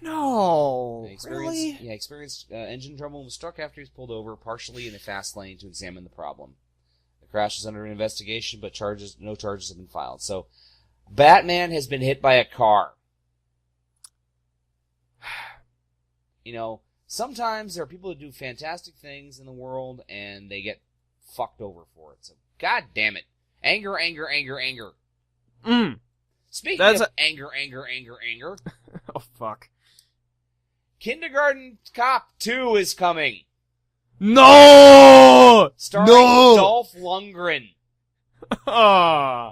No, really? Yeah, experienced engine trouble and was struck after he was pulled over, partially in a fast lane, to examine the problem. The crash is under investigation, but no charges have been filed. So, Batman has been hit by a car. Sometimes there are people who do fantastic things in the world, and they get fucked over for it. So, God damn it. Anger, anger, anger, anger. Speaking of anger, anger, anger, anger. Oh, fuck. Kindergarten Cop 2 is coming. No! Starring Dolph Lundgren.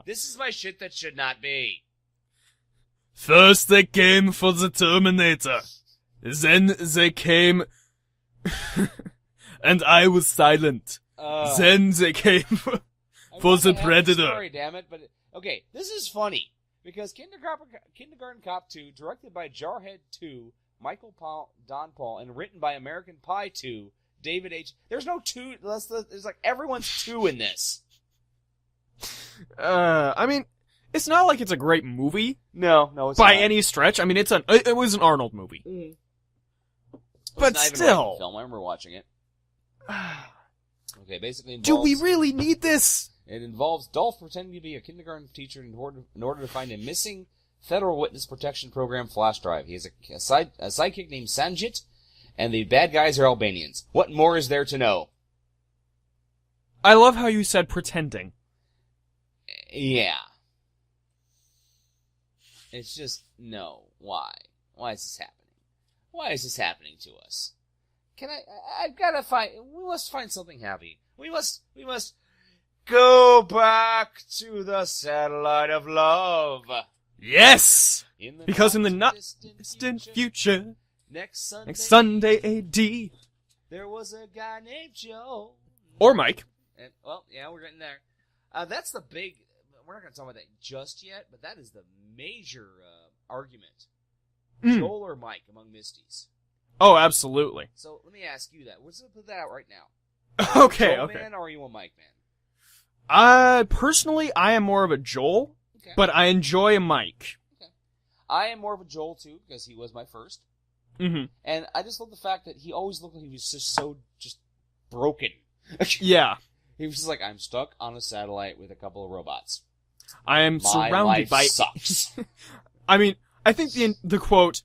This is my shit that should not be. First they came for the Terminator. Then they came... and I was silent. Then they came for the Predator. Sorry, damn it, but... Okay, this is funny. Because Kindergarten Cop 2, directed by Jarhead 2, Don Paul, and written by American Pie 2, David H. There's no 2, there's like everyone's 2 in this. I mean, it's not like it's a great movie. No, it's by not. any stretch. I mean, it was an Arnold movie. Mm-hmm. But still. Film. I remember watching it. Okay, basically do we really need this? It involves Dolph pretending to be a kindergarten teacher in order to find a missing Federal Witness Protection Program flash drive. He has a sidekick named Sanjit, and the bad guys are Albanians. What more is there to know? I love how you said pretending. Yeah. It's just, no. Why? Why is this happening? Why is this happening to us? We must find something happy. We must go back to the satellite of love. Yes! Because in the not distant future, next Sunday AD, there was a guy named Joe. Or Mike. And, well, yeah, we're getting there. That's the big... We're not going to talk about that just yet, but that is the major argument. Joel or Mike among Misties. Oh, absolutely. So, let me ask you that. Let's put that out right now. Okay, Joel okay. Man, or are you a Mike man? Personally, I am more of a Joel, but I enjoy a Mike. Okay. I am more of a Joel, too, because he was my first. Mm-hmm. And I just love the fact that he always looked like he was just so broken. Yeah. He was just like, I'm stuck on a satellite with a couple of robots. I am My surrounded life by... sucks. I mean, I think the quote,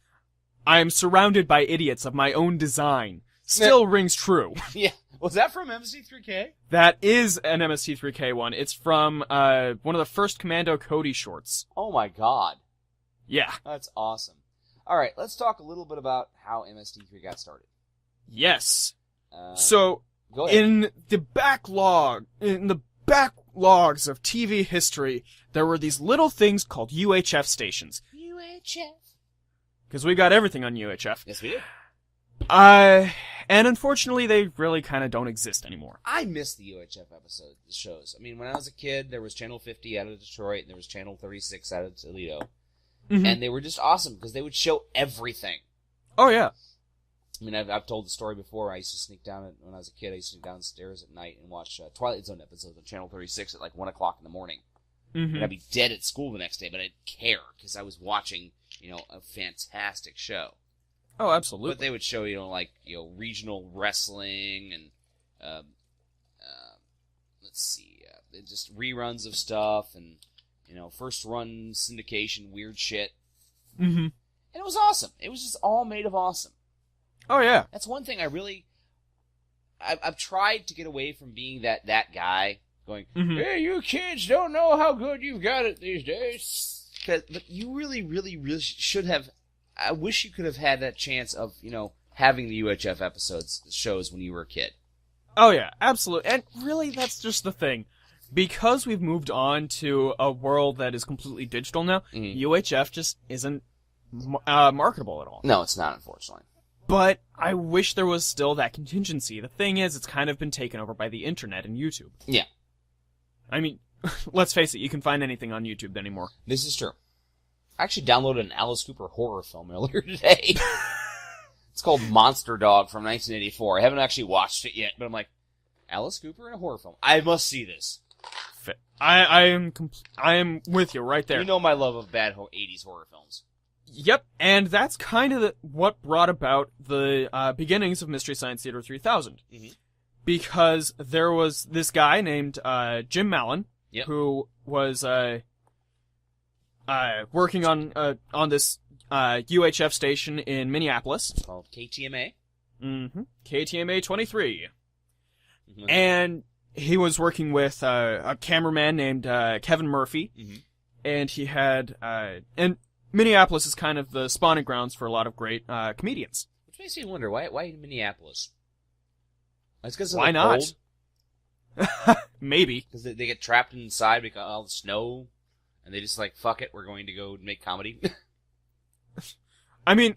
I am surrounded by idiots of my own design, still rings true. Yeah. Was that from MST3K? That is an MST3K one. It's from one of the first Commando Cody shorts. Oh my god. Yeah. That's awesome. Alright, let's talk a little bit about how MST3 got started. Yes. Go ahead. In the backlogs of TV history, there were these little things called UHF stations. UHF. Because we got everything on UHF. Yes, we did. And unfortunately, they really kind of don't exist anymore. I miss the UHF shows. I mean, when I was a kid, there was Channel 50 out of Detroit, and there was Channel 36 out of Toledo. Mm-hmm. And they were just awesome, because they would show everything. Oh, yeah. I mean, I've told the story before. I used to sneak down, when I was a kid, I used to sneak downstairs at night and watch Twilight Zone episodes on Channel 36 at like 1 o'clock in the morning. Mm-hmm. And I'd be dead at school the next day, but I didn't care, because I was watching, a fantastic show. Oh, absolutely. But they would show, regional wrestling and, let's see, just reruns of stuff and, first run syndication, weird shit. Mm-hmm. And it was awesome. It was just all made of awesome. Oh, yeah. That's one thing I've tried to get away from being that guy going, hey, you kids don't know how good you've got it these days. But you really, really, really should have. I wish you could have had that chance of, having the UHF shows when you were a kid. Oh, yeah, absolutely. And really, that's just the thing. Because we've moved on to a world that is completely digital now, UHF just isn't marketable at all. No, it's not, unfortunately. But I wish there was still that contingency. The thing is, it's kind of been taken over by the internet and YouTube. Yeah. I mean, let's face it, you can find anything on YouTube anymore. This is true. I actually downloaded an Alice Cooper horror film earlier today. It's called Monster Dog from 1984. I haven't actually watched it yet, but I'm like, Alice Cooper in a horror film. I must see this. I am with you right there. You know my love of bad 80s horror films. Yep, and that's kind of what brought about the beginnings of Mystery Science Theater 3000. Mm-hmm. Because there was this guy named Jim Mallon, who was working on this UHF station in Minneapolis. It's called KTMA. Mm-hmm. KTMA 23. Mm-hmm. And he was working with a cameraman named Kevin Murphy. Mm-hmm. And he had... and Minneapolis is kind of the spawning grounds for a lot of great comedians. Which makes me wonder, why Minneapolis? It's because why not? Maybe. Because they get trapped inside because of all the snow, and they just like, fuck it, we're going to go make comedy. I mean,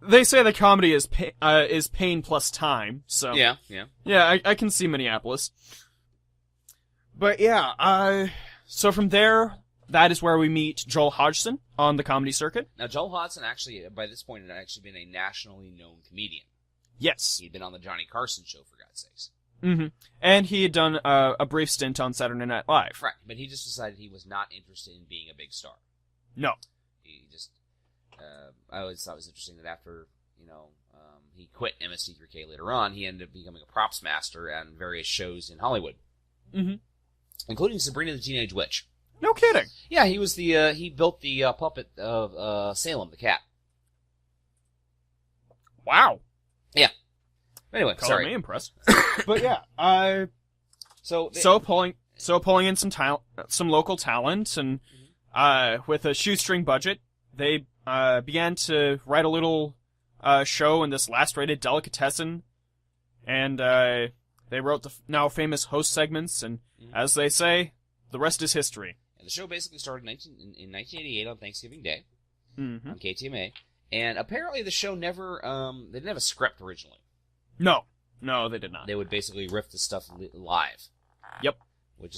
they say that comedy is pain plus time, so... Yeah. Yeah, I can see Minneapolis. But yeah, so from there... That is where we meet Joel Hodgson on the comedy circuit. Now, Joel Hodgson actually, by this point, had actually been a nationally known comedian. Yes. He'd been on the Johnny Carson show, for God's sakes. Mm-hmm. And he had done a brief stint on Saturday Night Live. Right, but he just decided he was not interested in being a big star. No. He just, I always thought it was interesting that after, he quit MST3K later on, he ended up becoming a props master on various shows in Hollywood. Mm-hmm. Including Sabrina the Teenage Witch. No kidding. Yeah, he was he built the puppet of Salem, the cat. Wow. Yeah. Anyway, Color me impressed. But yeah, so pulling in some local talent, and with a shoestring budget, they began to write a little show in this last-rated delicatessen, and they wrote the now famous host segments, and as they say, the rest is history. And the show basically started in 1988 on Thanksgiving Day on KTMA. And apparently the show never, they didn't have a script originally. No, they did not. They would basically riff the stuff live. Yep.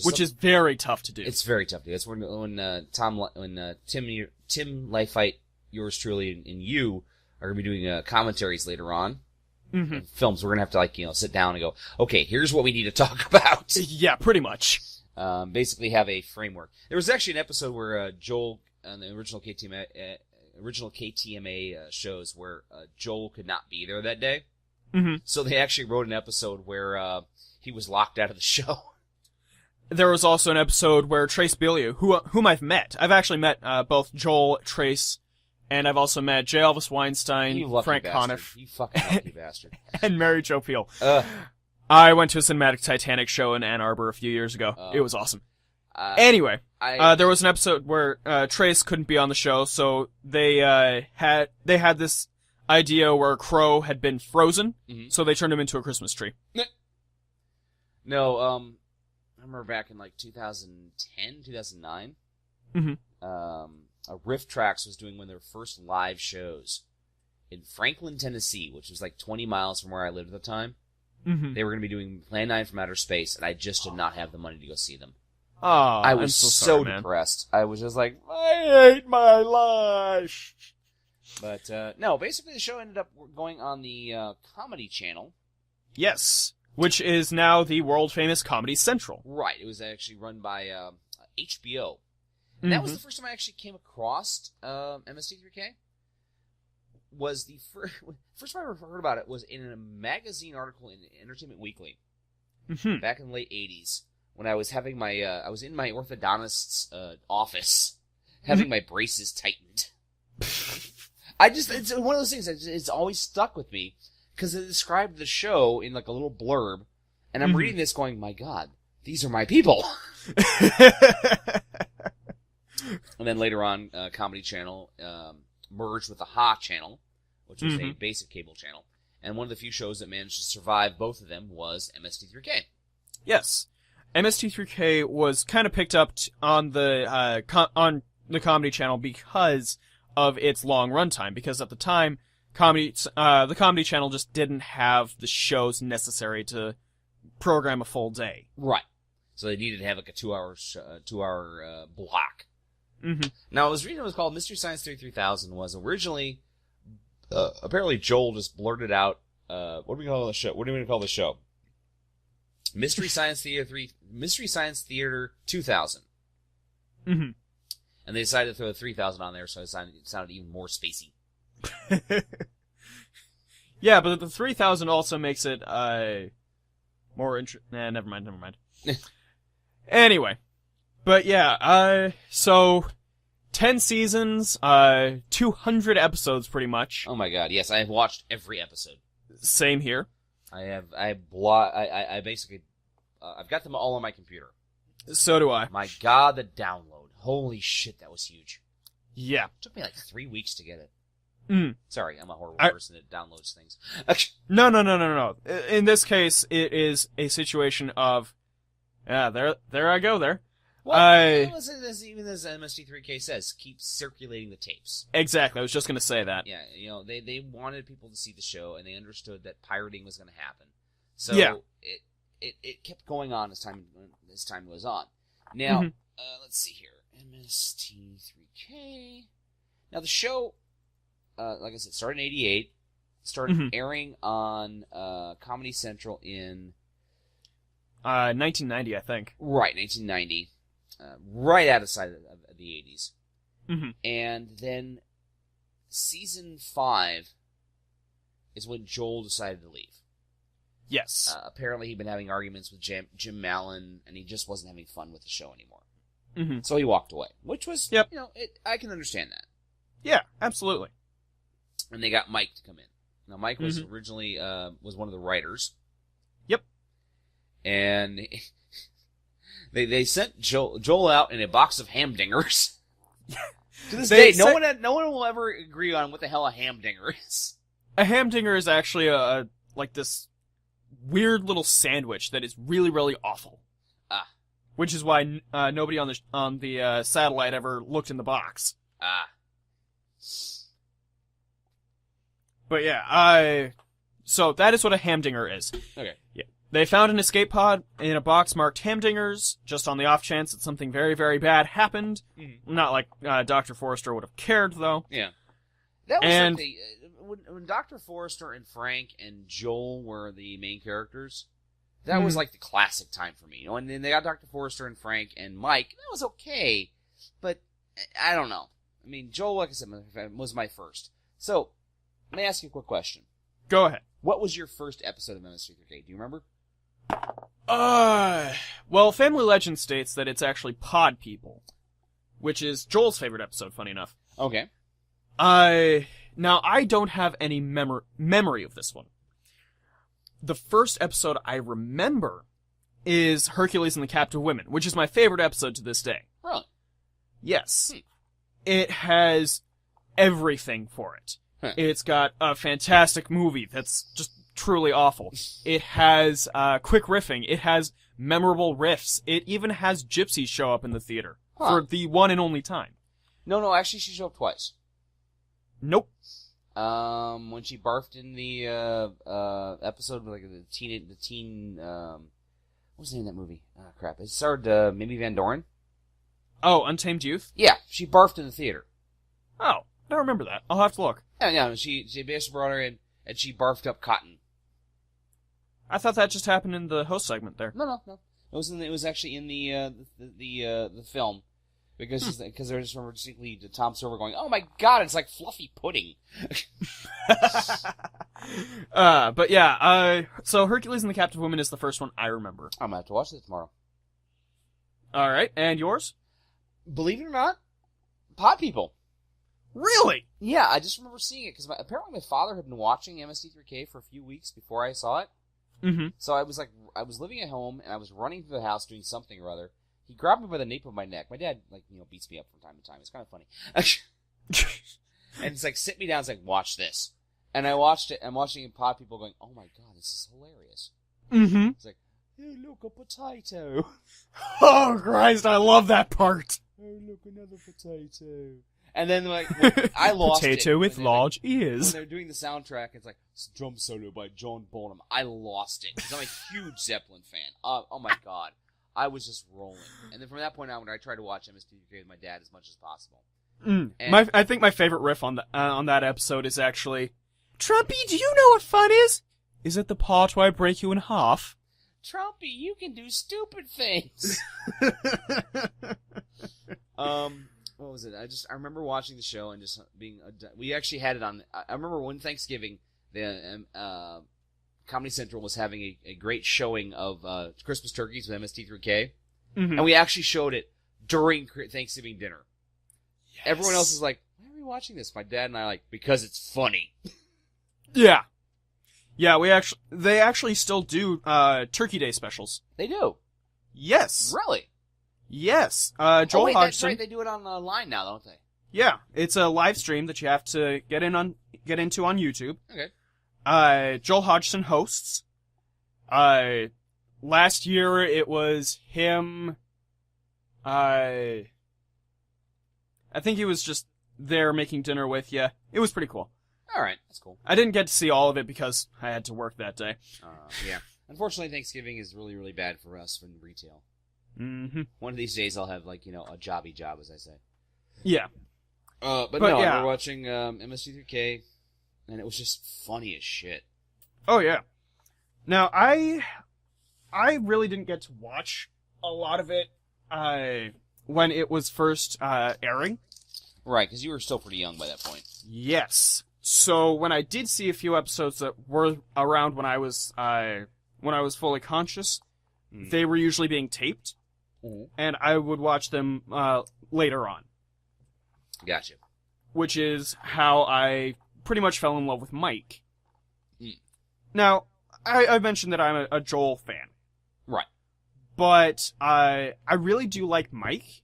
Which is very tough to do. It's very tough to do. That's when Tim Lifeit, yours truly, and you are going to be doing commentaries later on. Mm-hmm. Films, we're going to have to, sit down and go, okay, here's what we need to talk about. Yeah, pretty much. Basically have a framework. There was actually an episode where Joel, on the original KTMA shows, where Joel could not be there that day. Mm-hmm. So they actually wrote an episode where he was locked out of the show. There was also an episode where Trace Beaulieu, whom I've met. I've actually met both Joel, Trace, and I've also met J. Elvis Weinstein, You lucky Frank bastard. Conniff, You fucking lucky bastard. and Mary Jo Pehl. Ugh. I went to a cinematic Titanic show in Ann Arbor a few years ago. It was awesome. Anyway, there was an episode where Trace couldn't be on the show, so they had this idea where Crow had been frozen, so they turned him into a Christmas tree. No, I remember back in like 2010, 2009, Riff Tracks was doing one of their first live shows in Franklin, Tennessee, which was like 20 miles from where I lived at the time. Mm-hmm. They were going to be doing Plan 9 from Outer Space, and I just did not have the money to go see them. Oh, I was I'm so sorry, man. depressed. I was just like, I hate my life. But, no, basically the show ended up going on the Comedy Channel. Yes, which is now the world-famous Comedy Central. Right, it was actually run by HBO. And that was the first time I actually came across MST3K. Was the first time I ever heard about it was in a magazine article in Entertainment Weekly back in the late 80s when I was having my I was in my orthodontist's office having my braces tightened. It's one of those things that it's always stuck with me because it described the show in like a little blurb, and I'm reading this going, my God, these are my people. And then later on, Comedy Channel merged with the Ha Channel, which was a basic cable channel. And one of the few shows that managed to survive both of them was MST3K. Yes. MST3K was kind of picked up on the Comedy Channel because of its long runtime. Because at the time, the Comedy Channel just didn't have the shows necessary to program a full day. Right. So they needed to have like a 2-hour block. Mm-hmm. Now, I was reading it was called Mystery Science Theater 3000 was originally, apparently Joel just blurted out, what do we call the show? What do we call the show? Mystery Science Theater 2000. Mm-hmm. And they decided to throw the 3000 on there, so it sounded even more spacey. Yeah, but the 3000 also makes it, more never mind. Anyway. But yeah, so 10 seasons, 200 episodes pretty much. Oh my God, yes, I have watched every episode. Same here. I basically, I've got them all on my computer. So do I. My God, the download. Holy shit, that was huge. Yeah. It took me like 3 weeks to get it. Mm. Sorry, I'm a horrible person that downloads things. No. In this case, it is a situation of, there I go there. Well, even as MST3K says, keep circulating the tapes. Exactly, I was just going to say that. Yeah, they wanted people to see the show, and they understood that pirating was going to happen. So yeah. it kept going on as time goes on. Now, let's see here. MST3K. Now, the show, like I said, started in 88, started airing on Comedy Central in 1990, I think. Right, 1990. Right outside of the 80s. Mm-hmm. And then season 5 is when Joel decided to leave. Yes. Apparently he'd been having arguments with Jim Mallon, and he just wasn't having fun with the show anymore. Mm-hmm. So he walked away, which was, I can understand that. Yeah, absolutely. And they got Mike to come in. Now, Mike was originally, was one of the writers. Yep. And they sent Joel out in a box of hamdingers. To this day, no one will ever agree on what the hell a hamdinger is. A hamdinger is actually like this weird little sandwich that is really, really awful. Which is why nobody on the satellite ever looked in the box. But yeah, so that is what a hamdinger is. Okay. Yeah. They found an escape pod in a box marked hamdingers, just on the off chance that something very, very bad happened. Mm-hmm. Not like Dr. Forrester would have cared, though. Yeah. That was like when Dr. Forrester and Frank and Joel were the main characters, that was like the classic time for me. And then they got Dr. Forrester and Frank and Mike. That was okay, but I don't know. I mean, Joel, like I said, was my first. So, let me ask you a quick question. Go ahead. What was your first episode of MST3K? Do you remember? Well, Family Legend states that it's actually Pod People, which is Joel's favorite episode, funny enough. Okay. Now, I don't have any memory of this one. The first episode I remember is Hercules and the Captive Women, which is my favorite episode to this day. Really? Yes. It has everything for it. Huh. It's got a fantastic movie that's just truly awful. It has quick riffing. It has memorable riffs. It even has gypsies show up in the theater for the one and only time. No, actually she showed up twice. Nope. When she barfed in the episode with like the teen what was the name of that movie? Oh crap. It starred Mimi Van Doren. Oh, Untamed Youth? Yeah, she barfed in the theater. Oh, I don't remember that. I'll have to look. Yeah, she basically brought her in and she barfed up cotton. I thought that just happened in the host segment there. No. It was actually in the film. Because I just remember distinctly Tom Silver going, "Oh my god, it's like fluffy pudding." But yeah, so Hercules and the Captive Woman is the first one I remember. I'm gonna have to watch it tomorrow. Alright, and yours? Believe it or not, Pod People. Really? Yeah, I just remember seeing it, because apparently my father had been watching MST3K for a few weeks before I saw it. Mm-hmm. So I was living at home, and I was running through the house doing something or other. He grabbed me by the nape of my neck. My dad, beats me up from time to time. It's kind of funny. And it's like, sit me down. It's like, watch this. And I watched it. I'm watching it, Pod People going, "Oh my god, this is hilarious." Mm-hmm. It's like, "Oh, look, a potato." Oh, Christ, I love that part. "Oh, look, another potato." And then, I lost it. Potato with large when ears. they're doing the soundtrack, it's like, drum solo by John Bonham. I lost it. Because I'm a huge Zeppelin fan. Oh my god. I was just rolling. And then from that point on, when I tried to watch MST3K with my dad as much as possible. I think my favorite riff on that episode is actually, "Trumpy, do you know what fun is? Is it the part where I break you in half?" Trumpy, you can do stupid things. What was it? I remember watching the show and just being. We actually had it on. I remember one Thanksgiving, the Comedy Central was having a great showing of Christmas turkeys with MST3K, and we actually showed it during Thanksgiving dinner. Yes. Everyone else is like, "Why are we watching this?" My dad and I because it's funny. Yeah. Yeah, they actually still do Turkey Day specials. They do. Yes. Really? Yes. Joel Hodgson. That's right. They do it online now, don't they? Yeah, it's a live stream that you have to get into on YouTube. Okay. Joel Hodgson hosts. Last year it was him. I think he was just there making dinner with you. It was pretty cool. All right, that's cool. I didn't get to see all of it because I had to work that day. Yeah. Unfortunately, Thanksgiving is really, really bad for us in retail. Mm-hmm. One of these days I'll have, a jobby job, as I say. Yeah. But no, yeah. we're watching MST3K, and it was just funny as shit. Oh, yeah. Now, I really didn't get to watch a lot of it when it was first airing. Right, because you were still pretty young by that point. Yes. So when I did see a few episodes that were around when I was fully conscious, they were usually being taped, and I would watch them later on. Gotcha. Which is how I pretty much fell in love with Mike. Now, I mentioned that I'm a Joel fan. Right. But I really do like Mike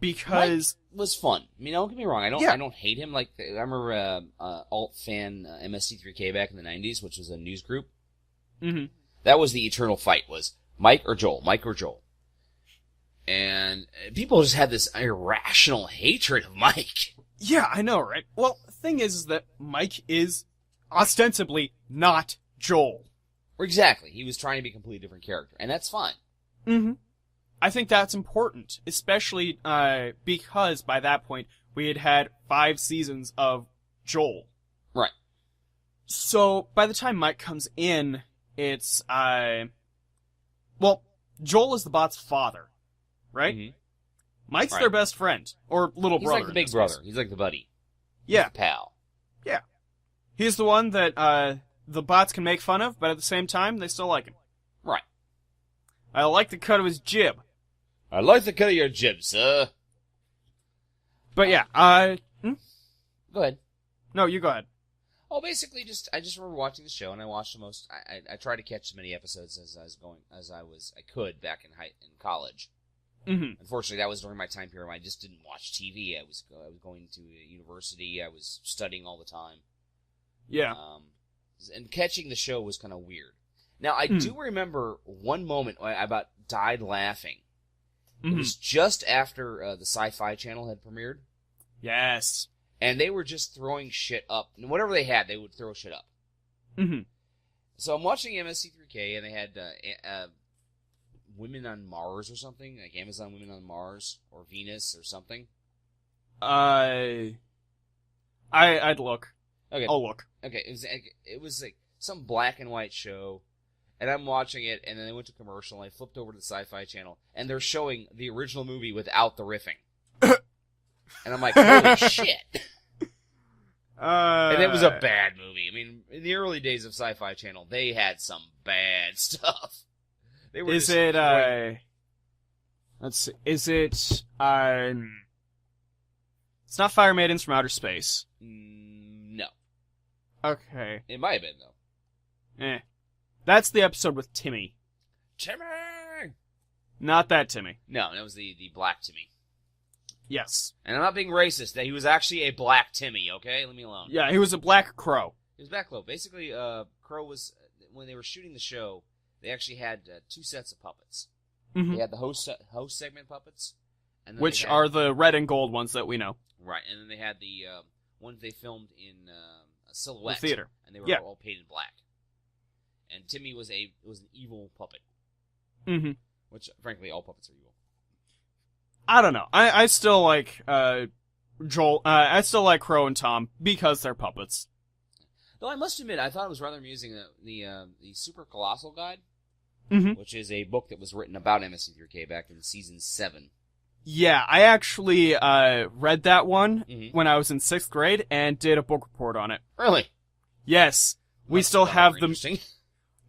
because Mike was fun. I mean, don't get me wrong. I don't hate him. I remember alt fan MST3K back in the 90s, which was a news group. Mm-hmm. That was the eternal fight: was Mike or Joel, Mike or Joel. And people just had this irrational hatred of Mike. Yeah, I know, right? Well, the thing is that Mike is ostensibly not Joel. Exactly. He was trying to be a completely different character, and that's fine. Mm-hmm. I think that's important, especially because by that point we had 5 seasons of Joel. Right. So by the time Mike comes in, it's Joel is the bot's father, right? Mm-hmm. Mike's their best friend or little brother. He's like the big brother. He's like the buddy. Yeah. He's the pal. Yeah. He's the one that the bots can make fun of, but at the same time, they still like him. Right. I like the cut of his jib. I like the cut of your jib, sir. But yeah, Go ahead. No, you go ahead. Oh, basically, I just remember watching the show, and I watched the most. I tried to catch as many episodes as I could back in college. Mm-hmm. Unfortunately, that was during my time period when I just didn't watch TV. I was going to university. I was studying all the time. Yeah. And catching the show was kind of weird. Now, I do remember one moment I about died laughing. It was just after the Sci-Fi Channel had premiered. Yes. And they were just throwing shit up. Whatever they had, they would throw shit up. Mm-hmm. So I'm watching MST3K, and they had Women on Mars or something, like Amazon Women on Mars or Venus or something. I'd look. Okay. I'll look. Okay, it was like some black and white show, and I'm watching it, and then they went to commercial, and I flipped over to the Sci-Fi Channel, and they're showing the original movie without the riffing. And I'm like, holy shit. And it was a bad movie. I mean, in the early days of Sci-Fi Channel, they had some bad stuff. They were let's see, is it, it's not Fire Maidens from Outer Space. No. Okay. It might have been, though. That's the episode with Timmy. Timmy! Not that Timmy. No, that was the black Timmy. Yes. And I'm not being racist. That he was actually a black Timmy, okay? Leave me alone. Yeah, he was a black crow. He was black crow. Basically, Crow was, when they were shooting the show, they actually had two sets of puppets. Mm-hmm. They had the host segment puppets. And then which are the red and gold ones that we know. Right, and then they had the ones they filmed in a silhouette. The theater. And they were all painted black. And Timmy was an evil puppet. Mm-hmm. Which, frankly, all puppets are evil. I don't know. I still like Joel. I still like Crow and Tom because they're puppets. Though I must admit, I thought it was rather amusing the Super Colossal Guide, which is a book that was written about MST3K back in season 7. Yeah, I actually read that one when I was in 6th grade and did a book report on it. Really? Yes. We still have them.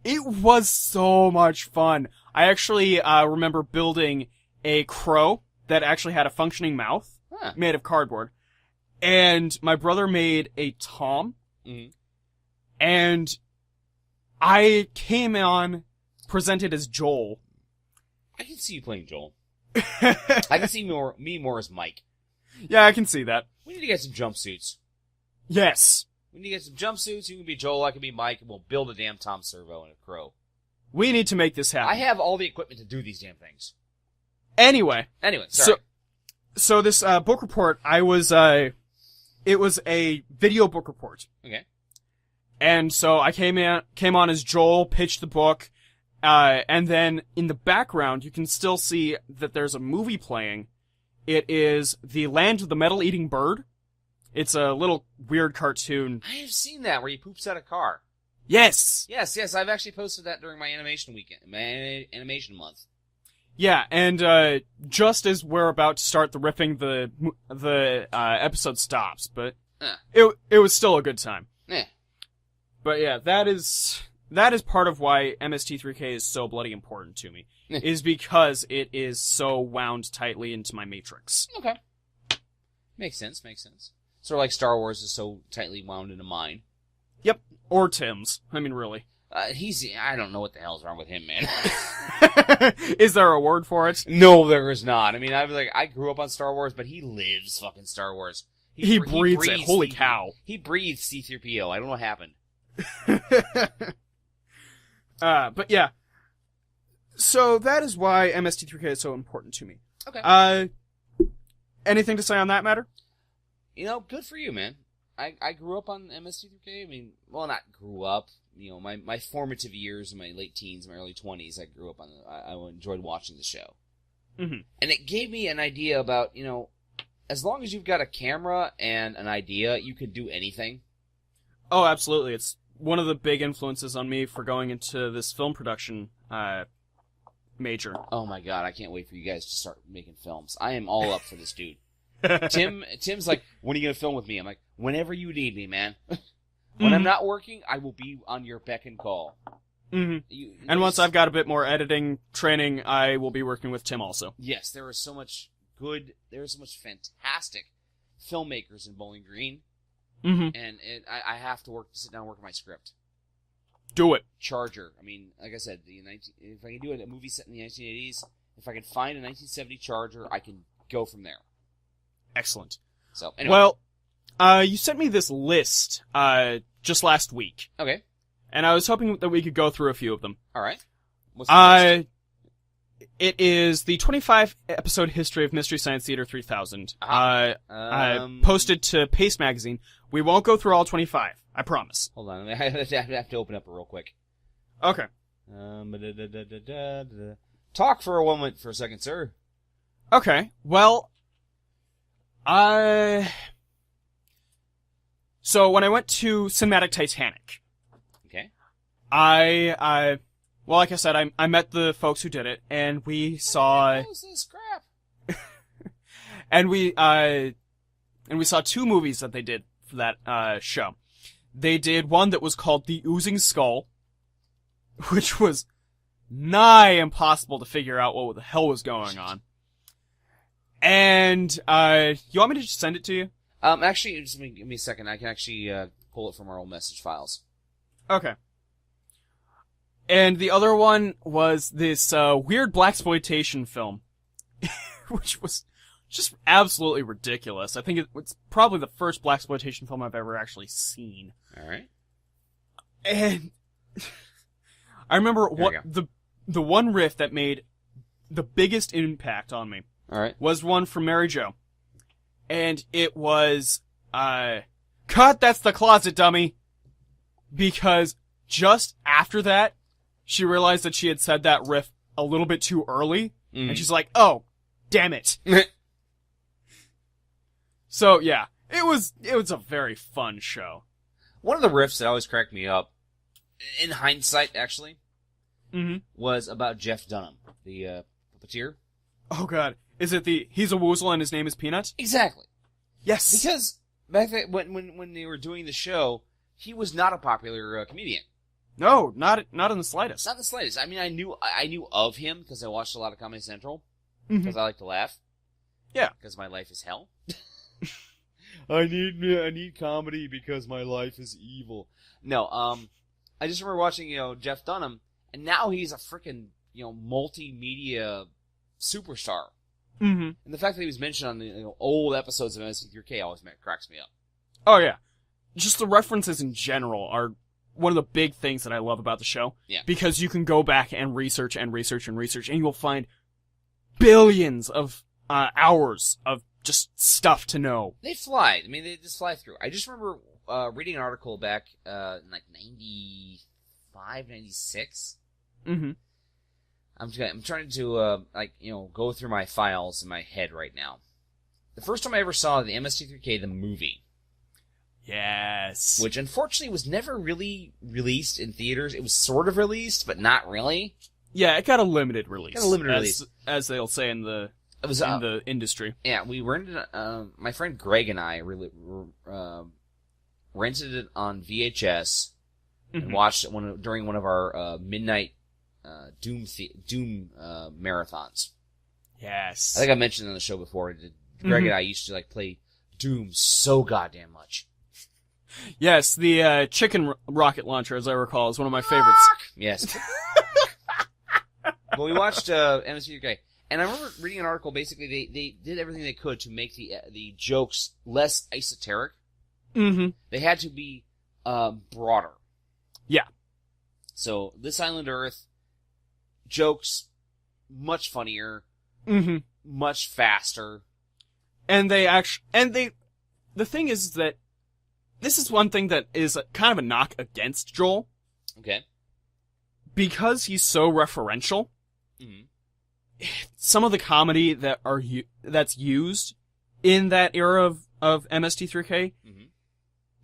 It was so much fun. I actually remember building a crow that actually had a functioning mouth made of cardboard. And my brother made a Tom. And I came on presented as Joel. I can see you playing Joel. I can see me more as Mike. Yeah, I can see that. We need to get some jumpsuits. Yes. We need to get some jumpsuits. You can be Joel, I can be Mike, and we'll build a damn Tom Servo and a crow. We need to make this happen. I have all the equipment to do these damn things. Anyway, sorry. So this book report, it was a video book report. Okay. And so I came on as Joel, pitched the book, and then in the background you can still see that there's a movie playing. It is The Land of the Metal-Eating Bird. It's a little weird cartoon. I have seen that where he poops out a car. Yes. Yes. I've actually posted that during my animation weekend, my animation month. Yeah, and just as we're about to start the riffing, the episode stops, but it was still a good time. But yeah, that is part of why MST3K is so bloody important to me, is because it is so wound tightly into my matrix. Okay. Makes sense. Sort of like Star Wars is so tightly wound into mine. Yep. Or Tim's. I mean, really. I don't know what the hell's wrong with him, man. Is there a word for it? No, there is not. I mean, I grew up on Star Wars, but he lives fucking Star Wars. He breathes it. Holy cow. He breathes C-3PO. I don't know what happened. But yeah. So that is why MST3K is so important to me. Okay. Anything to say on that matter? You know, good for you, man. I grew up on MST3K. I mean, well, not grew up. You know, my formative years in my late teens, my early 20s, I grew up on. I enjoyed watching the show, and it gave me an idea about, you know, as long as you've got a camera and an idea, you can do anything. Oh, absolutely! It's one of the big influences on me for going into this film production major. Oh my god, I can't wait for you guys to start making films. I am all up for this, dude. Tim's like, when are you gonna film with me? I'm like, whenever you need me, man. When I'm not working, I will be on your beck and call. Mm-hmm. And once I've got a bit more editing training, I will be working with Tim also. Yes, there is so much fantastic filmmakers in Bowling Green. Mm-hmm. And I have to sit down and work on my script. Do it. Charger. I mean, like I said, if I can do a movie set in the 1980s, if I can find a 1970 Charger, I can go from there. Excellent. So, anyway. Well, you sent me this list just last week. Okay. And I was hoping that we could go through a few of them. All right. What's the list? It is the 25-episode history of Mystery Science Theater 3000. I posted to Paste Magazine. We won't go through all 25. I promise. Hold on. I have to open up it real quick. Okay. Talk for a moment for a second, sir. Okay. Well, so when I went to Cinematic Titanic... Okay. Well, like I said, I met the folks who did it, and we saw... What is this crap? and we saw 2 movies that they did for that, show. They did one that was called The Oozing Skull, which was nigh impossible to figure out what the hell was going on. And, you want me to just send it to you? Actually, just give me a second. I can actually, pull it from our old message files. Okay. And the other one was this weird blaxploitation film, which was just absolutely ridiculous. I think it's probably the first blaxploitation film I've ever actually seen. All right. And I remember the one riff that made the biggest impact on me. All right. Was one from Mary Jo, and it was "Cut, that's the closet, dummy," because just after that, she realized that she had said that riff a little bit too early, and she's like, "Oh, damn it!" So yeah, it was a very fun show. One of the riffs that always cracked me up, in hindsight, actually, was about Jeff Dunham, the puppeteer. Oh god, is it he's a woozle and his name is Peanut? Exactly. Yes. Because back then, when they were doing the show, he was not a popular comedian. No, not in the slightest. Not in the slightest. I mean, I knew of him because I watched a lot of Comedy Central because I like to laugh. Yeah. Because my life is hell. I need comedy because my life is evil. No, I just remember watching, Jeff Dunham, and now he's a freaking, multimedia superstar. Mm-hmm. And the fact that he was mentioned on the old episodes of MST3K always cracks me up. Oh yeah. Just the references in general are one of the big things that I love about the show. Yeah. Because you can go back and research, and you will find billions of hours of just stuff to know. They fly. I mean, they just fly through. I just remember reading an article back in like 95, 96. Mm-hmm. I'm trying to go through my files in my head right now. The first time I ever saw the MST3K the movie. Yes. Which unfortunately was never really released in theaters. It was sort of released, but not really. Yeah, it got a limited release. Release. As they'll say in the industry. Yeah, we rented my friend Greg and I rented it on VHS and watched it during one of our midnight Doom marathons. Yes. I think I mentioned on the show before. Greg and I used to play Doom so goddamn much. Yes, the chicken rocket launcher, as I recall, is one of my favorites. Yes. But we watched MST3K, and I remember reading an article. Basically, they did everything they could to make the jokes less esoteric. Mm-hmm. They had to be broader. Yeah. So This Island Earth jokes much funnier, much faster, and the thing is that this is one thing that is kind of a knock against Joel. Okay. Because he's so referential, some of the comedy that's used in that era of MST3K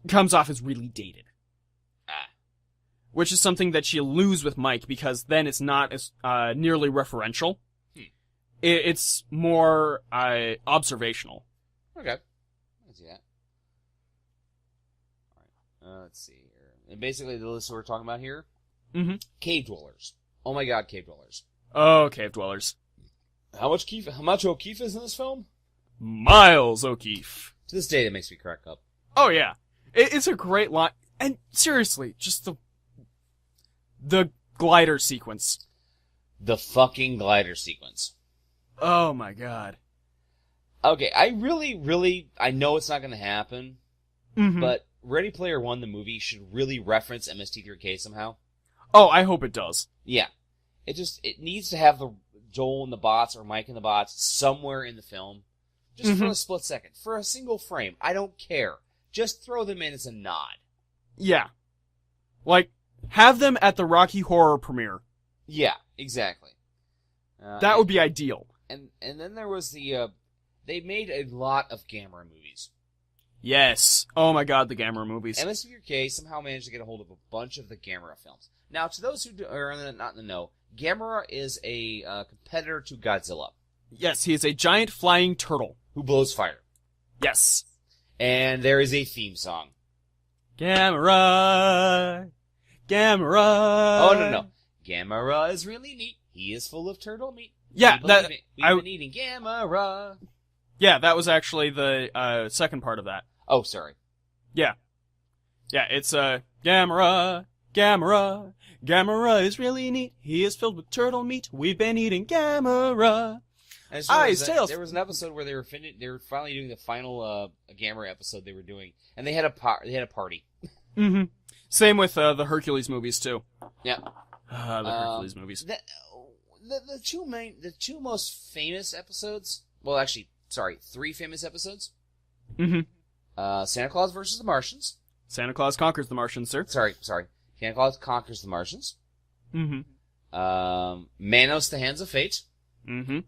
comes off as really dated. Which is something that you lose with Mike, because then it's not as nearly referential. It's more observational. Okay. I see that. let's see here. And basically, the list we're talking about here, Mm-hmm. cave dwellers. Oh my god, cave dwellers. Oh, cave dwellers. How much O'Keefe is in this film? Miles O'Keefe. To this day, that makes me crack up. Oh, yeah. It's a great line. And seriously, just the glider sequence. The fucking glider sequence. Oh, my God. Okay, I know it's not going to happen, Mm-hmm. but Ready Player One, the movie, should really reference MST3K somehow. Oh, I hope it does. Yeah. It needs to have the Joel and the bots or Mike and the bots somewhere in the film. Just for a split second. For a single frame. I don't care. Just throw them in as a nod. Yeah. Like, have them at the Rocky Horror premiere. Yeah, exactly. That would be ideal. And then there was they made a lot of Gamera movies. Yes. Oh my god, the Gamera movies. MST3K somehow managed to get a hold of a bunch of the Gamera films. Now, to those who are not in the know, Gamera is a competitor to Godzilla. Yes, he is a giant flying turtle. Who blows fire. Yes. And there is a theme song. Gamera. Gamera. Oh, no. Gamera is really neat. He is full of turtle meat. Yeah, We've been eating Gamera. Yeah, that was actually the second part of that. Oh, sorry. Yeah. Yeah, it's Gamera. Gamera. Gamera is really neat. He is filled with turtle meat. We've been eating Gamera. Eyes, tails. There was an episode where they were finally doing the final Gamera episode they were doing, and they had a party. Mm-hmm. Same with the Hercules movies too. Yeah. The Hercules movies. The two most famous episodes. Well, actually, sorry, 3 famous episodes. Mm-hmm. Santa Claus versus the Martians. Santa Claus conquers the Martians, sir. Sorry. Santa Claus conquers the Martians. Mm-hmm. Manos, the Hands of Fate. Mm-hmm.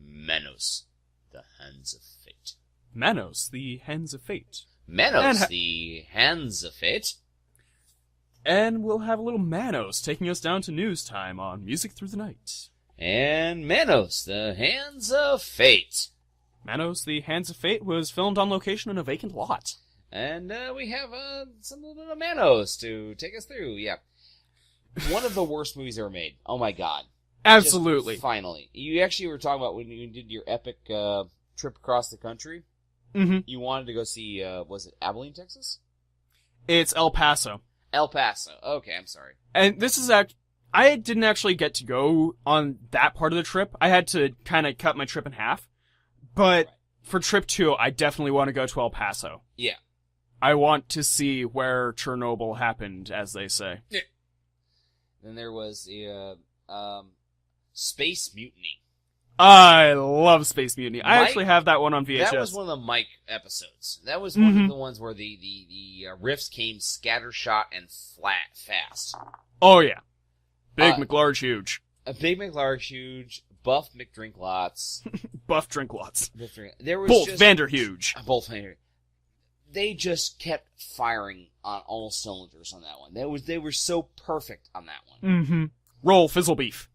Manos, the Hands of Fate. Manos, the Hands of Fate. Manos, the Hands of Fate. And we'll have a little Manos taking us down to news time on Music Through the Night. And Manos, the Hands of Fate. Manos, the Hands of Fate was filmed on location in a vacant lot. And we have some little bit of Manos to take us through. Yeah. One of the worst movies ever made. Oh my god. Absolutely. Just finally. You actually were talking about when you did your epic trip across the country. Mm-hmm. You wanted to go see, was it Abilene, Texas? It's El Paso. El Paso. Okay, I'm sorry. And this is I didn't actually get to go on that part of the trip. I had to kind of cut my trip in half. But for trip 2, I definitely want to go to El Paso. Yeah. I want to see where Chernobyl happened, as they say. Yeah. Then there was the Space Mutiny. I love Space Mutiny. I Mike, actually have that one on VHS. That was one of the Mike episodes. That was one of the ones where the riffs came scattershot and fast. Oh, yeah. Big McLarge huge. A Big McLarge huge, Buff McDrinklots. Buff Drinklots. There was Both Vander huge. Both Vander. They just kept firing on all cylinders on that one. They were so perfect on that one. Mm-hmm. Roll Fizzle Beef.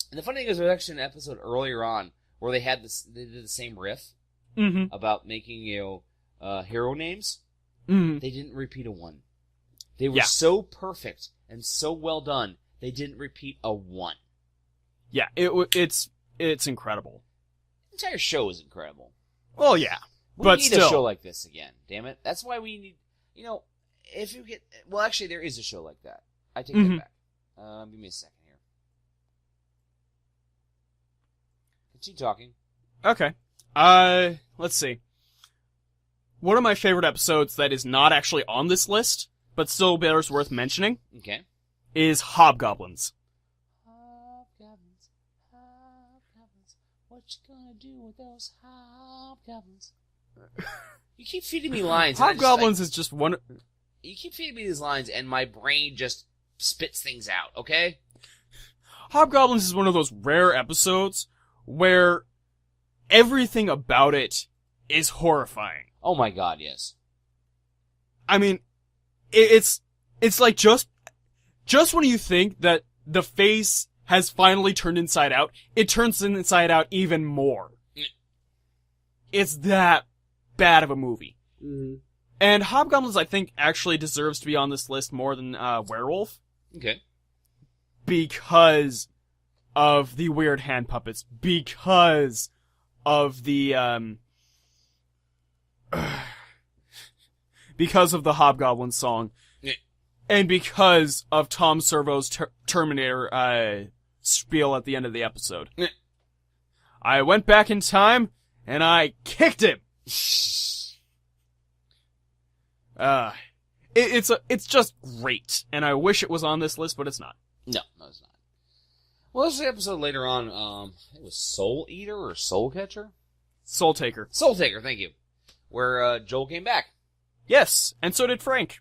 And the funny thing is, there was actually an episode earlier on where they did the same riff about making, hero names. Mm-hmm. They didn't repeat a one. They were so perfect and so well done, they didn't repeat a one. Yeah, it's incredible. The entire show is incredible. Well, yeah. We need a show like this again, damn it. That's why we need, if you get, well, actually, there is a show like that. I take that back. Give me a second here. Keep talking. Okay. Let's see. One of my favorite episodes that is not actually on this list, but still bears worth mentioning, is Hobgoblins. Hobgoblins, what you gonna do with those hobgoblins? You keep feeding me lines. Hobgoblins is just one. You keep feeding me these lines, and my brain just spits things out. Okay. Hobgoblins is one of those rare episodes where everything about it is horrifying. Oh my god, yes. I mean, it's like just when you think that the face has finally turned inside out, it turns inside out even more. It's that bad of a movie. Mm-hmm. And Hobgoblins, I think, actually deserves to be on this list more than Werewolf. Okay. Because of the weird hand puppets. Because of the, because of the Hobgoblin song. Yeah. And because of Tom Servo's Terminator, spiel at the end of the episode. Yeah. I went back in time, and I kicked him! It's just great, and I wish it was on this list, but it's not. No, it's not. Well, this is the episode later on, it was Soul Eater or Soul Catcher? Soul Taker. Soul Taker, thank you. Where, Joel came back. Yes, and so did Frank.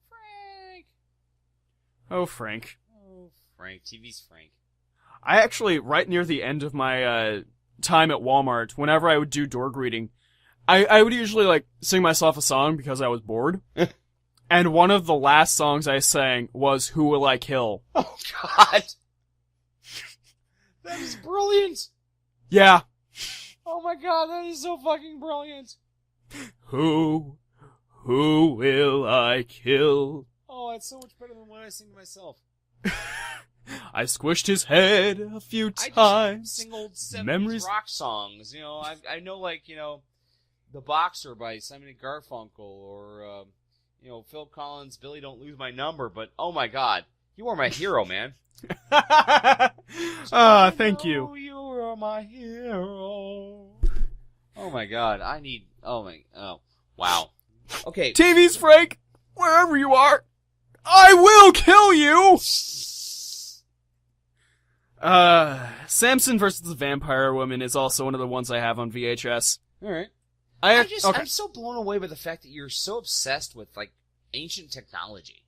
Frank! Oh, Frank. Oh, Frank. TV's Frank. I actually, right near the end of my, time at Walmart, whenever I would do door greeting, I would usually, like, sing myself a song because I was bored. And one of the last songs I sang was Who Will I Kill? Oh, God! That is brilliant! Yeah. Oh my God, that is so fucking brilliant! Who will I kill? Oh, it's so much better than what I sing to myself. I squished his head a few times. I just sing old 70s Memories. rock songs. You know, I know, like, you know, The Boxer by Simon and Garfunkel, or, you know, Phil Collins' Billy Don't Lose My Number, but oh my God, you are my hero, man. Thank you. You are my hero. Oh my God, wow. Okay. TV's Frank, wherever you are, I will kill you! Samson versus the Vampire Woman is also one of the ones I have on VHS. Alright. Okay. I'm so blown away by the fact that you're so obsessed with, like, ancient technology.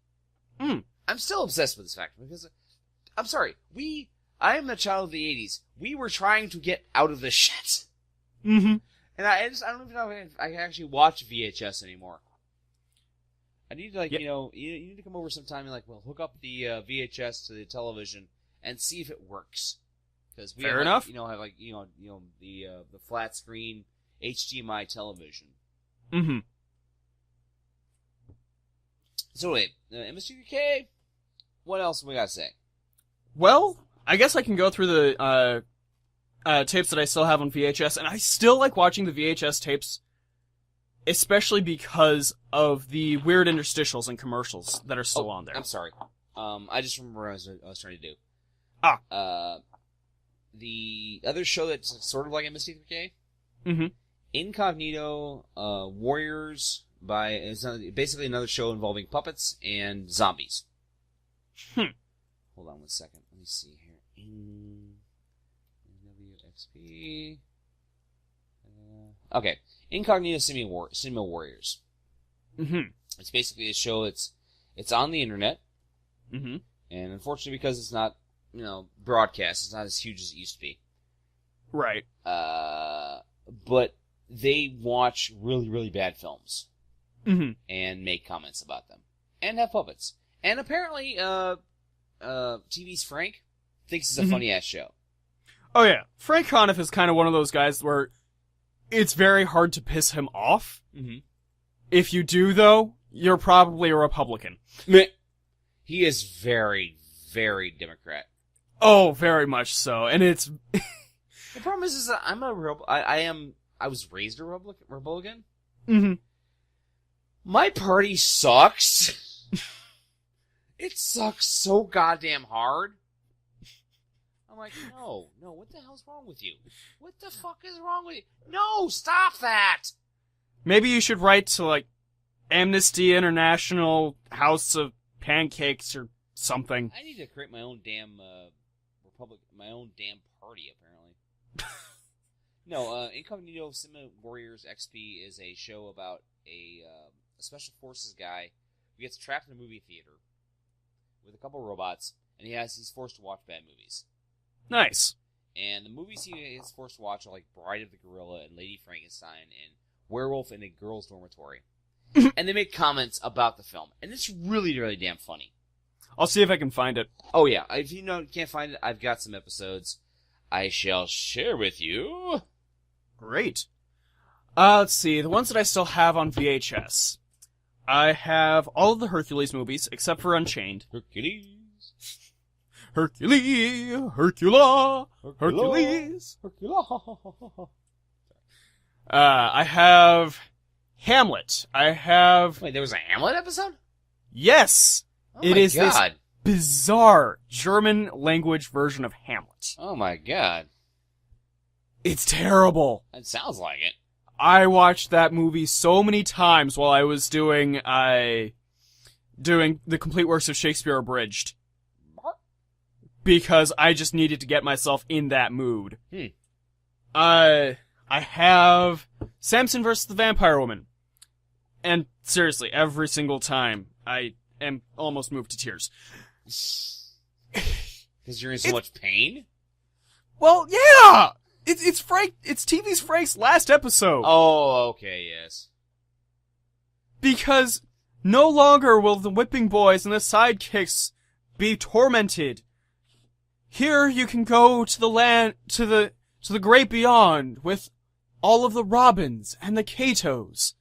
I'm still obsessed with this fact because, I'm sorry, I am a child of the 80s. We were trying to get out of this shit. Mm-hmm. And I don't even know if I can actually watch VHS anymore. I need to, like, you know, you need to come over sometime and, like, well, hook up the VHS to the television and see if it works. Because we Fair have, enough. Like, you know, the flat screen HDMI television. Mm-hmm. So wait, MST3K. What else we gotta say? Well, I guess I can go through the tapes that I still have on VHS, and I still like watching the VHS tapes, especially because of the weird interstitials and commercials that are still on there. I'm sorry. I just remember what I was trying to do. The other show that's sort of like MST3K. Mm-hmm. Incognito Warriors it's basically another show involving puppets and zombies. Hold on 1 second. Let me see here. WXP. Okay. Incognito Cinema Warriors. Mm-hmm. It's basically a show it's on the internet. Mm-hmm. And unfortunately, because it's not, broadcast, it's not as huge as it used to be. Right. But they watch really, really bad films. Mm-hmm. And make comments about them. And have puppets. And apparently, TV's Frank thinks it's a funny-ass show. Oh yeah. Frank Conniff is kind of one of those guys where it's very hard to piss him off. Mm-hmm. If you do, though, you're probably a Republican. He is very, very Democrat. Oh, very much so. And it's... The problem is that I was raised a Republican. Mm-hmm. My party sucks. It sucks so goddamn hard. I'm like, no, what the hell's wrong with you? What the fuck is wrong with you? No, stop that! Maybe you should write to, like, Amnesty International House of Pancakes or something. I need to create my own damn my own damn party, apparently. No, Incognito Cinema Warriors XP is a show about a special forces guy who gets trapped in a movie theater with a couple robots, and he's forced to watch bad movies. Nice. And the movies he is forced to watch are like Bride of the Gorilla and Lady Frankenstein and Werewolf in a Girl's Dormitory. And they make comments about the film, and it's really, really damn funny. I'll see if I can find it. Oh yeah, if you can't find it, I've got some episodes I shall share with you. Great. Let's see, the ones that I still have on VHS. I have all of the Hercules movies, except for Unchained. Hercules. Hercula. Hercules. I have Hamlet. I have... Wait, there was a Hamlet episode? Yes! Oh it my is God. this bizarre German language version of Hamlet. Oh my God. It's terrible. That sounds like it. I watched that movie so many times while I was doing the complete works of Shakespeare abridged. Because I just needed to get myself in that mood. I have Samson vs. the Vampire Woman. And seriously, every single time, I am almost moved to tears. Because you're in so much pain? Well, yeah! It's TV's Frank's last episode. Oh, okay, yes. Because no longer will the whipping boys and the sidekicks be tormented. Here you can go to the land, to the great beyond with all of the Robins and the Catos.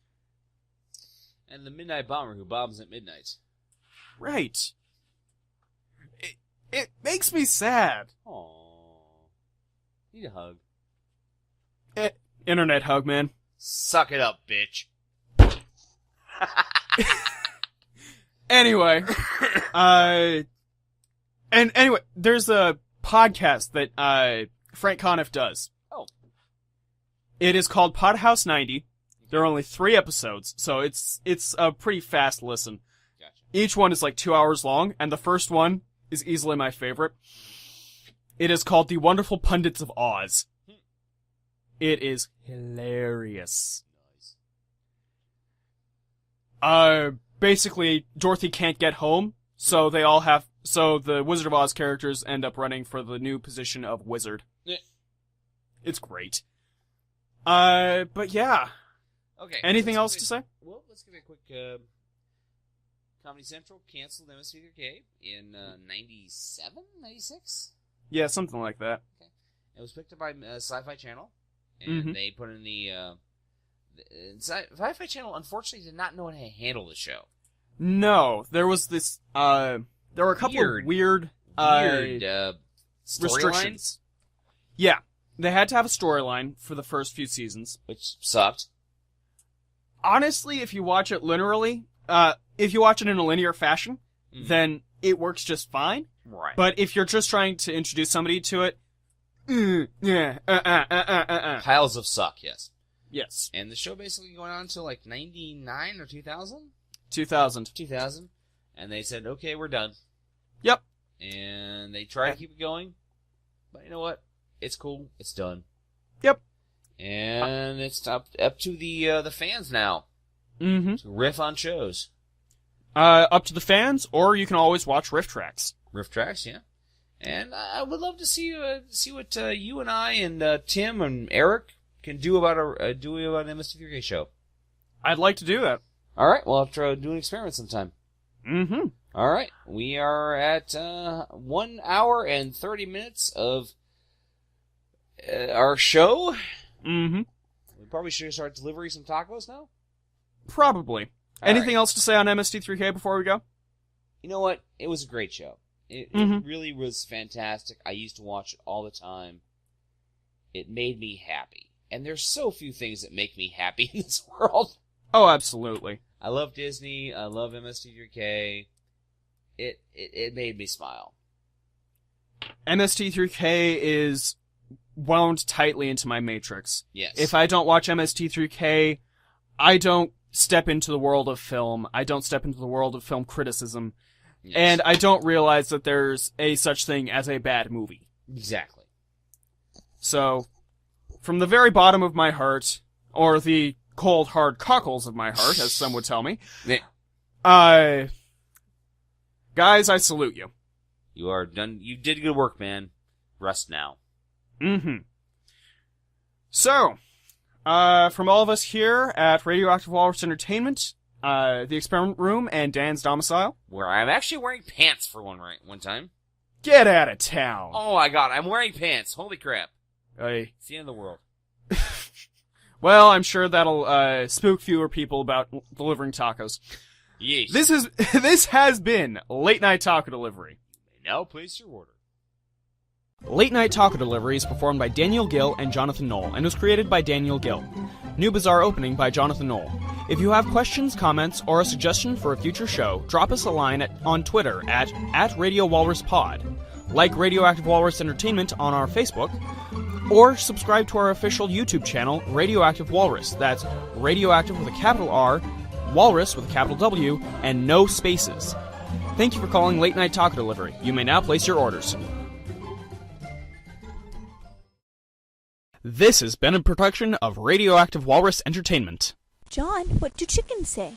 And the Midnight Bomber who bombs at midnight. Right. It makes me sad. Aww. Need a hug. Internet hug, man. Suck it up, bitch. Anyway, and anyway, there's a podcast that Frank Conniff does. Oh. It is called Podhouse 90. There are only 3 episodes, so it's a pretty fast listen. Gotcha. Each one is like 2 hours long, and the first one is easily my favorite. It is called The Wonderful Pundits of Oz. It is hilarious. Nice. Basically, Dorothy can't get home, so the Wizard of Oz characters end up running for the new position of wizard. Yeah. It's great. But yeah. Okay. Anything else to say? Well, let's give it a quick, Comedy Central canceled MST3K in, 97? 96? Yeah, something like that. Okay. It was picked up by Sci-Fi Channel, and they put in the Sci-Fi Channel unfortunately did not know how to handle the show. No, there was this, there were a couple of weird restrictions. Yeah, they had to have a storyline for the first few seasons. Which sucked. Honestly, if you watch it linearly, if you watch it in a linear fashion, then it works just fine. Right. But if you're just trying to introduce somebody to it, Piles of suck, yes. Yes. And the show basically going on until like 99 or 2000? 2000. 2000. And they said, okay, we're done. Yep. And they tried to keep it going. But you know what? It's cool. It's done. Yep. And it's up to the fans now. Mm-hmm. To riff on shows. Up to the fans, or you can always watch riff tracks. Riff tracks, yeah. And I would love to see what you and I and Tim and Eric can do about an MST3K show. I'd like to do that. All right, we'll have to do an experiment sometime. Mm-hmm. All right, we are at 1 hour and 30 minutes of our show. Mm-hmm. We probably should start delivering some tacos now. Probably. Anything else to say on MST3K before we go? You know what? It was a great show. It really was fantastic. I used to watch it all the time. It made me happy. And there's so few things that make me happy in this world. Oh, absolutely. I love Disney. I love MST3K. It made me smile. MST3K is wound tightly into my matrix. Yes. If I don't watch MST3K, I don't step into the world of film. I don't step into the world of film criticism. Yes. And I don't realize that there's a such thing as a bad movie. Exactly. So, from the very bottom of my heart, or the cold, hard cockles of my heart, as some would tell me, guys, I salute you. You are done. You did good work, man. Rest now. Mm-hmm. So, from all of us here at Radioactive Walrus Entertainment, the Experiment Room, and Dan's Domicile, where I'm actually wearing pants for one time. Get out of town. Oh my god, I'm wearing pants. Holy crap. It's the end of the world. Well, I'm sure that'll spook fewer people about delivering tacos. Yes. This has been Late Night Taco Delivery. Now place your order. Late Night Taco Delivery is performed by Daniel Gill and Jonathan Knoll and was created by Daniel Gill. New Bizarre opening by Jonathan Knoll. If you have questions, comments, or a suggestion for a future show, drop us a line on Twitter at Radio Walrus Pod. Like Radioactive Walrus Entertainment on our Facebook, or subscribe to our official YouTube channel, Radioactive Walrus. That's Radioactive with a capital R, Walrus with a capital W, and no spaces. Thank you for calling Late Night Taco Delivery. You may now place your orders. This has been a production of Radioactive Walrus Entertainment. John, what do chickens say?